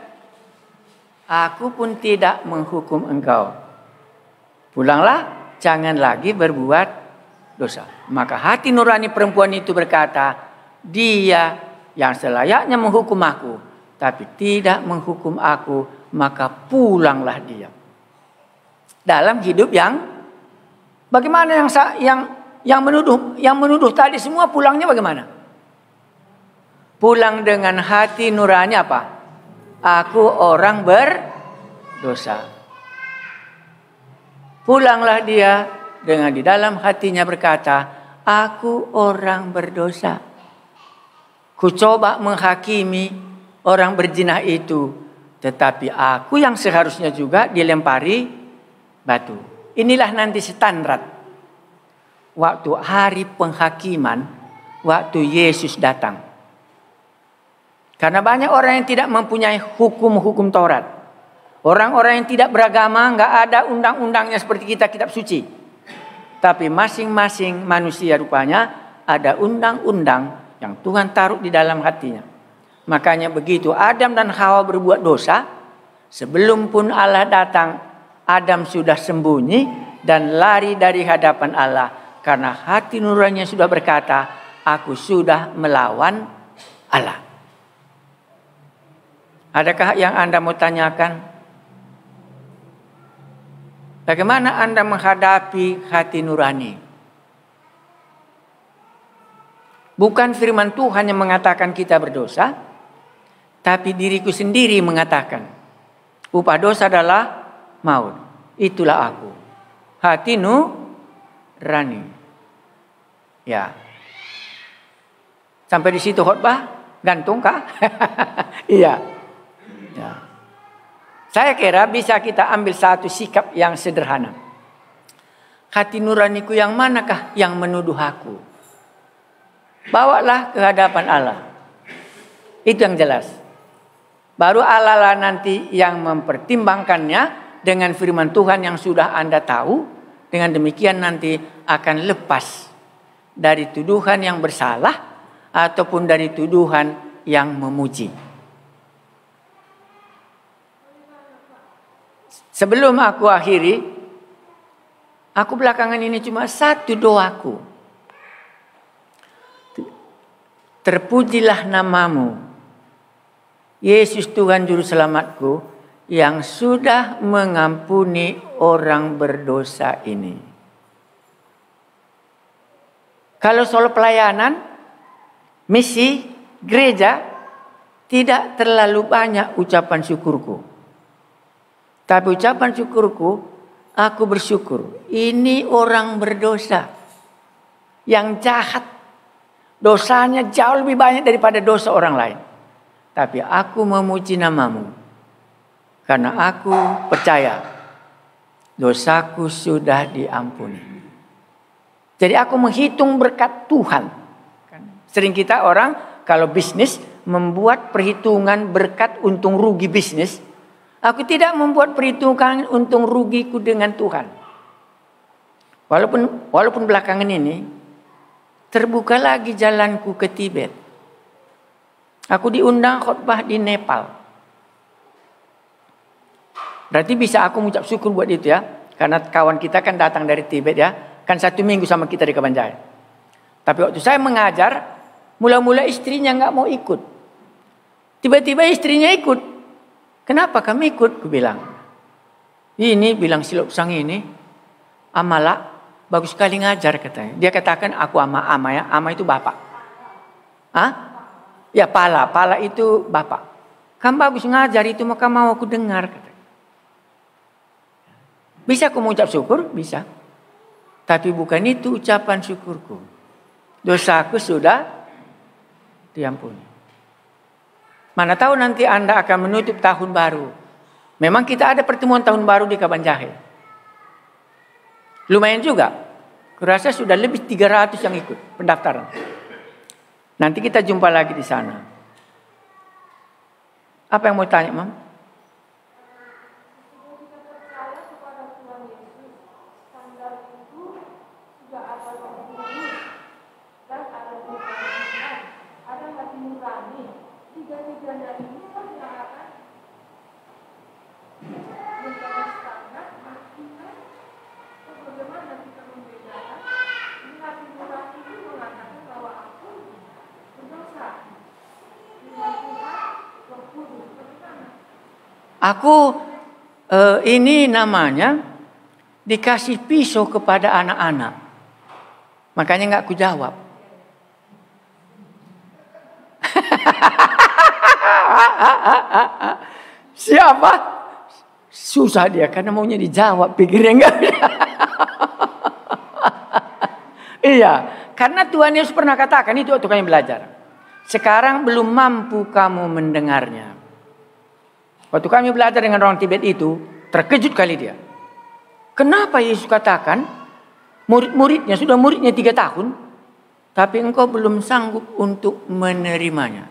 aku pun tidak menghukum engkau. Pulanglah, jangan lagi berbuat dosa. Maka hati nurani perempuan itu berkata, dia yang selayaknya menghukum aku, tapi tidak menghukum aku, maka pulanglah dia. Dalam hidup yang bagaimana yang menuduh tadi semua pulangnya bagaimana? Pulang dengan hati nurani apa? Aku orang berdosa. Pulanglah dia dengan di dalam hatinya berkata, aku orang berdosa. Ku coba menghakimi orang berzina itu, tetapi aku yang seharusnya juga dilempari batu. Inilah nanti standar waktu hari penghakiman, waktu Yesus datang. Karena banyak orang yang tidak mempunyai hukum-hukum Taurat. Orang-orang yang tidak beragama, nggak ada undang-undangnya seperti kita kitab suci. Tapi masing-masing manusia rupanya ada undang-undang yang Tuhan taruh di dalam hatinya. Makanya begitu Adam dan Hawa berbuat dosa, sebelum pun Allah datang, Adam sudah sembunyi dan lari dari hadapan Allah. Karena hati nuraninya sudah berkata, aku sudah melawan Allah. Adakah yang Anda mau tanyakan? Bagaimana Anda menghadapi hati nurani? Bukan firman Tuhan yang mengatakan kita berdosa, tapi diriku sendiri mengatakan, upah dosa adalah maut. Itulah aku. Hati nurani. Ya. Sampai di situ khotbah? Gantung kah? Iya. Ya. Saya kira bisa kita ambil satu sikap yang sederhana. Hati nuraniku yang manakah yang menuduh aku? Bawalah ke hadapan Allah. Itu yang jelas. Baru Allah lah nanti yang mempertimbangkannya dengan firman Tuhan yang sudah Anda tahu. Dengan demikian nanti akan lepas dari tuduhan yang bersalah ataupun dari tuduhan yang memuji. Sebelum aku akhiri, aku belakangan ini cuma satu doaku. Terpujilah namamu, Yesus Tuhan Juru Selamatku, yang sudah mengampuni orang berdosa ini. Kalau soal pelayanan, misi, gereja, tidak terlalu banyak ucapan syukurku. Tapi ucapan syukurku, aku bersyukur. Ini orang berdosa yang jahat. Dosanya jauh lebih banyak daripada dosa orang lain. Tapi aku memuji namamu. Karena aku percaya dosaku sudah diampuni. Jadi aku menghitung berkat Tuhan. Sering kita orang kalau bisnis membuat perhitungan berkat untung rugi bisnis. Aku tidak membuat perhitungan untung rugiku dengan Tuhan. Walaupun belakangan ini terbuka lagi jalanku ke Tibet. Aku diundang khotbah di Nepal. Berarti bisa aku mengucap syukur buat itu ya. Karena kawan kita kan datang dari Tibet ya. Kan 1 minggu sama kita di Kabanjahe. Tapi waktu saya mengajar, mula-mula istrinya nggak mau ikut. Tiba-tiba istrinya ikut. Kenapa kamu ikut? Aku bilang. Ini bilang si Lopsang ini, Amala bagus sekali ngajar katanya. Dia katakan aku ama ya. Ama itu bapak. Hah? Ya pala itu bapak. Kamu bagus ngajar itu maka mau aku dengar katanya. Bisa aku mengucap syukur? Bisa. Tapi bukan itu ucapan syukurku. Dosaku sudah diampuni. Mana tahu nanti Anda akan menutup tahun baru. Memang kita ada pertemuan tahun baru di Kabanjahe. Lumayan juga. Kurasa sudah lebih 300 yang ikut pendaftaran. Nanti kita jumpa lagi di sana. Apa yang mau tanya, Mam? Aku ini namanya dikasih pisau kepada anak-anak. Makanya nggak aku jawab. Siapa? Susah dia karena maunya dijawab, pikirnya enggak. Iya, karena Tuhan Yesus pernah katakan itu waktu kami belajar. Sekarang belum mampu kamu mendengarnya. Waktu kami belajar dengan orang Tibet itu, terkejut kali dia. Kenapa Yesus katakan, murid-muridnya, sudah muridnya 3 tahun, tapi engkau belum sanggup untuk menerimanya.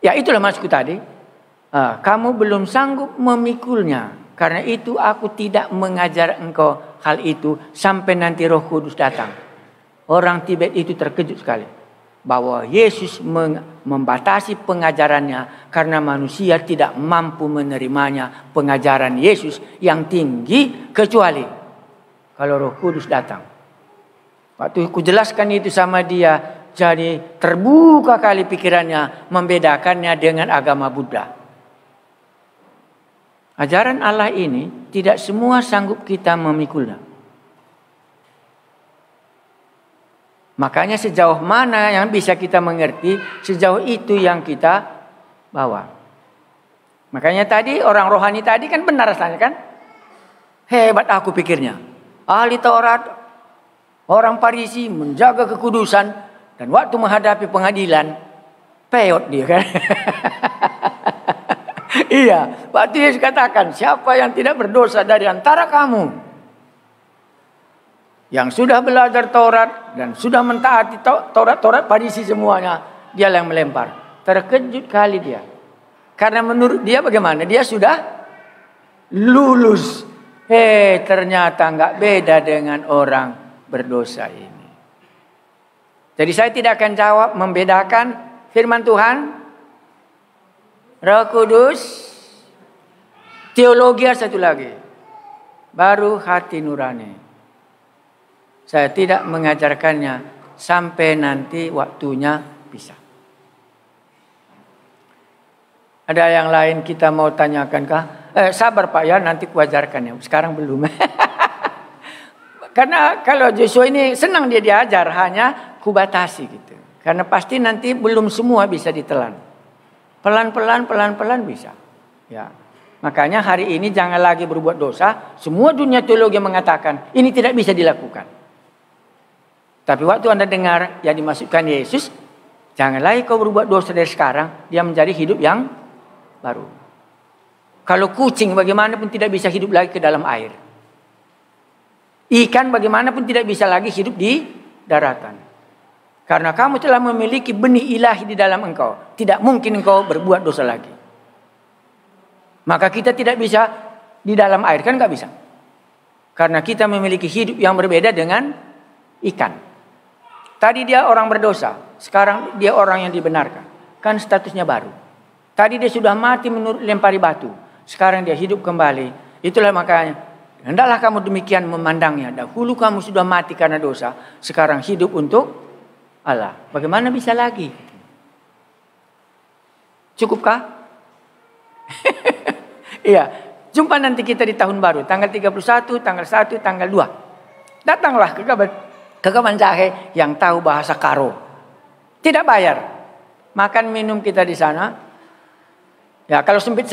Ya itulah maksudku tadi. Kamu belum sanggup memikulnya. Karena itu aku tidak mengajar engkau hal itu sampai nanti Roh Kudus datang. Orang Tibet itu terkejut sekali. Bahwa Yesus membatasi pengajarannya karena manusia tidak mampu menerimanya pengajaran Yesus yang tinggi kecuali kalau Roh Kudus datang. Waktu aku jelaskan itu sama dia, jadi terbuka kali pikirannya membedakannya dengan agama Buddha. Ajaran Allah ini tidak semua sanggup kita memikulnya. Makanya sejauh mana yang bisa kita mengerti, sejauh itu yang kita bawa. Makanya tadi orang rohani tadi kan benar rasanya kan? Hebat aku pikirnya. Ahli Taurat, orang Farisi menjaga kekudusan dan waktu menghadapi pengadilan peot dia kan. Iya, waktu Yesus katakan siapa yang tidak berdosa dari antara kamu yang sudah belajar Taurat dan sudah mentaati Taurat Farisi semuanya, dia yang melempar. Terkejut kali dia. Karena menurut dia bagaimana? Dia sudah lulus. Ternyata nggak beda dengan orang berdosa ini. Jadi saya tidak akan jawab membedakan firman Tuhan, Roh Kudus, teologi satu lagi, baru hati nurani. Saya tidak mengajarkannya sampai nanti waktunya bisa. Ada yang lain kita mau tanyakan kah? Sabar Pak ya, nanti kuajarkan ya. Sekarang belum. Karena kalau Joshua ini senang dia diajar, hanya kubatasi gitu. Karena pasti nanti belum semua bisa ditelan. Pelan-pelan bisa. Ya. Makanya hari ini jangan lagi berbuat dosa. Semua dunia teologi mengatakan ini tidak bisa dilakukan. Tapi waktu Anda dengar yang dimasukkan Yesus, jangan lagi kau berbuat dosa dari sekarang, dia menjadi hidup yang baru. Kalau kucing bagaimanapun tidak bisa hidup lagi ke dalam air. Ikan bagaimanapun tidak bisa lagi hidup di daratan. Karena kamu telah memiliki benih ilahi di dalam engkau. Tidak mungkin engkau berbuat dosa lagi. Maka kita tidak bisa di dalam air, kan nggak bisa. Karena kita memiliki hidup yang berbeda dengan ikan. Tadi dia orang berdosa, sekarang dia orang yang dibenarkan. Kan statusnya baru. Tadi dia sudah mati menurut lempari batu, sekarang dia hidup kembali. Itulah makanya, hendaklah kamu demikian memandangnya. Dahulu kamu sudah mati karena dosa, sekarang hidup untuk Allah. Bagaimana bisa lagi? Cukupkah? Iya. Jumpa nanti kita di tahun baru, tanggal 31, tanggal 1, tanggal 2. Datanglah ke Kaban Jahe yang tahu bahasa Karo. Tidak bayar. Makan minum kita di sana. Ya, kalau sempit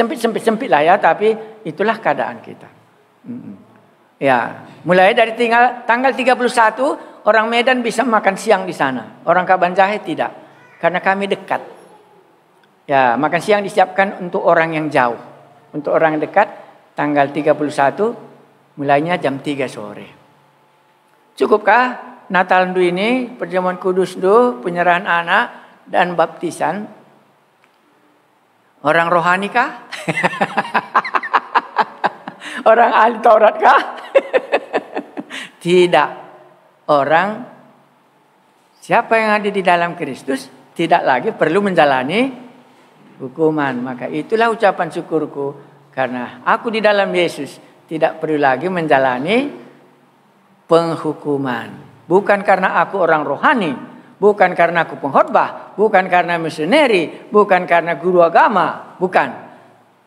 lah ya, tapi itulah keadaan kita. Ya, mulai dari tanggal 31, orang Medan bisa makan siang di sana. Orang Kaban Jahe tidak, karena kami dekat. Ya, makan siang disiapkan untuk orang yang jauh. Untuk orang yang dekat, tanggal 31 mulainya jam 3 sore. Cukupkah Natal ndu ini, perjamuan kudus ndu, penyerahan anak dan baptisan? Orang rohani kah? Orang ahli Taurat kah? Tidak. Orang siapa yang ada di dalam Kristus tidak lagi perlu menjalani hukuman. Maka itulah ucapan syukurku. Karena aku di dalam Yesus tidak perlu lagi menjalani penghukuman. Bukan karena aku orang rohani, bukan karena aku pengkhotbah, bukan karena misioneri, bukan karena guru agama, bukan.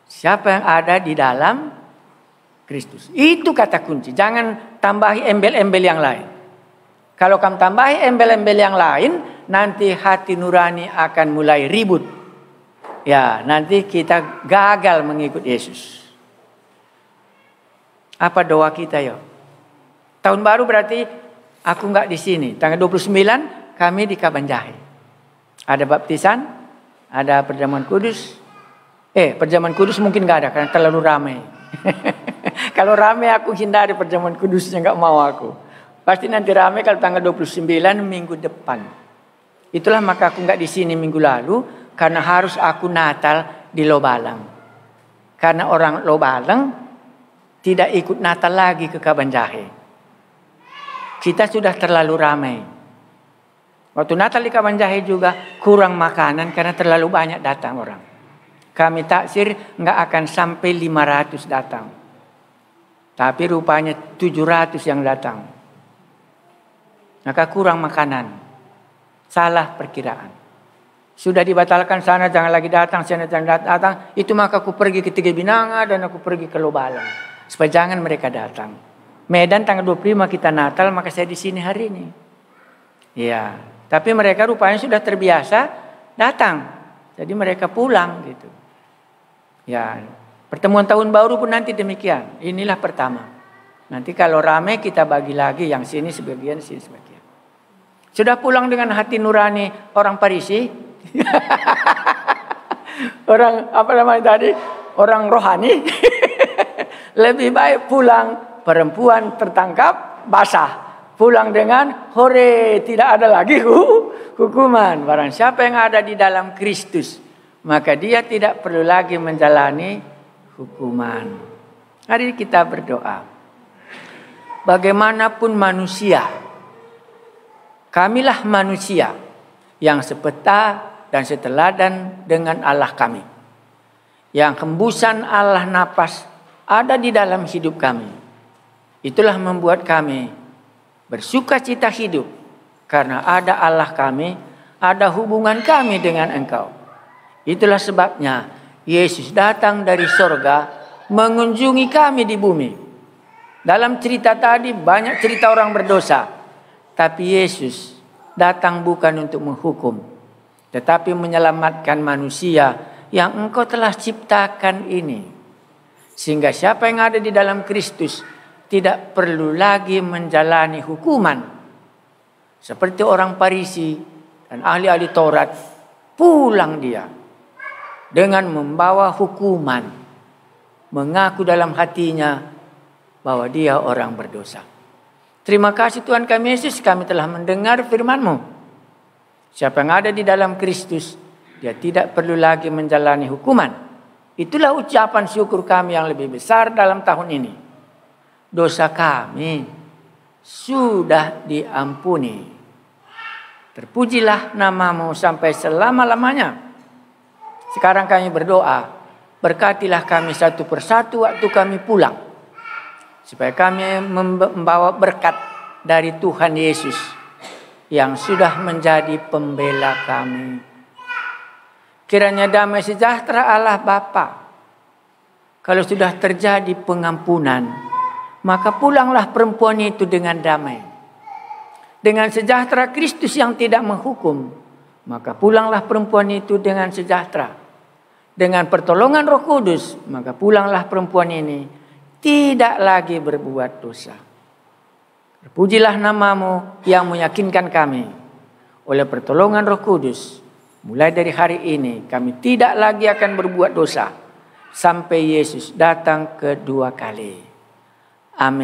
Siapa yang ada di dalam Kristus. Itu kata kunci. Jangan tambahi embel-embel yang lain. Kalau kamu tambahi embel-embel yang lain, nanti hati nurani akan mulai ribut. Ya, nanti kita gagal mengikut Yesus. Apa doa kita ya? Tahun baru berarti aku nggak di sini. Tanggal 29 kami di Kaban Jahe. Ada baptisan, ada perjamuan kudus. Perjamuan kudus mungkin nggak ada karena terlalu ramai. Kalau ramai aku hindari perjamuan kudusnya, nggak mau aku. Pasti nanti ramai kalau tanggal 29 minggu depan. Itulah maka aku nggak di sini minggu lalu. Karena harus aku Natal di Lobalang. Karena orang Lobalang tidak ikut Natal lagi ke Kaban Jahe. Kita sudah terlalu ramai. Waktu Natal di Kaban Jahe juga kurang makanan karena terlalu banyak datang orang. Kami taksir nggak akan sampai 500 datang. Tapi rupanya 700 yang datang. Maka kurang makanan. Salah perkiraan. Sudah dibatalkan sana jangan lagi datang, sana jangan datang. Itu maka aku pergi ke Tiga Binanga dan aku pergi ke Lobalang. Supaya jangan mereka datang. Medan tanggal 25 kita Natal, maka saya di sini hari ini. Ya, tapi mereka rupanya sudah terbiasa datang. Jadi mereka pulang gitu. Ya, pertemuan tahun baru pun nanti demikian. Inilah pertama. Nanti kalau ramai kita bagi lagi yang sini sebagian, sini sebagian. Sudah pulang dengan hati nurani orang Parisi? Orang apa namanya tadi? Orang rohani. Lebih baik pulang perempuan tertangkap basah. Pulang dengan hore, tidak ada lagi hukuman. Barang siapa yang ada di dalam Kristus, maka dia tidak perlu lagi menjalani hukuman. Hari kita berdoa. Bagaimanapun manusia, kamilah manusia yang sepeta dan seteladan dengan Allah kami. Yang hembusan Allah napas ada di dalam hidup kami. Itulah membuat kami bersuka cita hidup. Karena ada Allah kami, ada hubungan kami dengan Engkau. Itulah sebabnya Yesus datang dari sorga mengunjungi kami di bumi. Dalam cerita tadi banyak cerita orang berdosa. Tapi Yesus datang bukan untuk menghukum, tetapi menyelamatkan manusia yang Engkau telah ciptakan ini. Sehingga siapa yang ada di dalam Kristus tidak perlu lagi menjalani hukuman. Seperti orang Parisi dan ahli-ahli Taurat, pulang dia dengan membawa hukuman. Mengaku dalam hatinya bahwa dia orang berdosa. Terima kasih Tuhan kami Yesus, kami telah mendengar firman-Mu. Siapa yang ada di dalam Kristus, dia tidak perlu lagi menjalani hukuman. Itulah ucapan syukur kami yang lebih besar dalam tahun ini. Dosa kami sudah diampuni. Terpujilah namamu sampai selama-lamanya. Sekarang kami berdoa, berkatilah kami satu persatu waktu kami pulang. Supaya kami membawa berkat dari Tuhan Yesus yang sudah menjadi pembela kami. Kiranya damai sejahtera Allah Bapa. Kalau sudah terjadi pengampunan, maka pulanglah perempuan itu dengan damai. Dengan sejahtera Kristus yang tidak menghukum, maka pulanglah perempuan itu dengan sejahtera. Dengan pertolongan Roh Kudus, maka pulanglah perempuan ini tidak lagi berbuat dosa. Terpujilah namamu yang meyakinkan kami. Oleh pertolongan Roh Kudus, mulai dari hari ini kami tidak lagi akan berbuat dosa sampai Yesus datang kedua kali. Amin.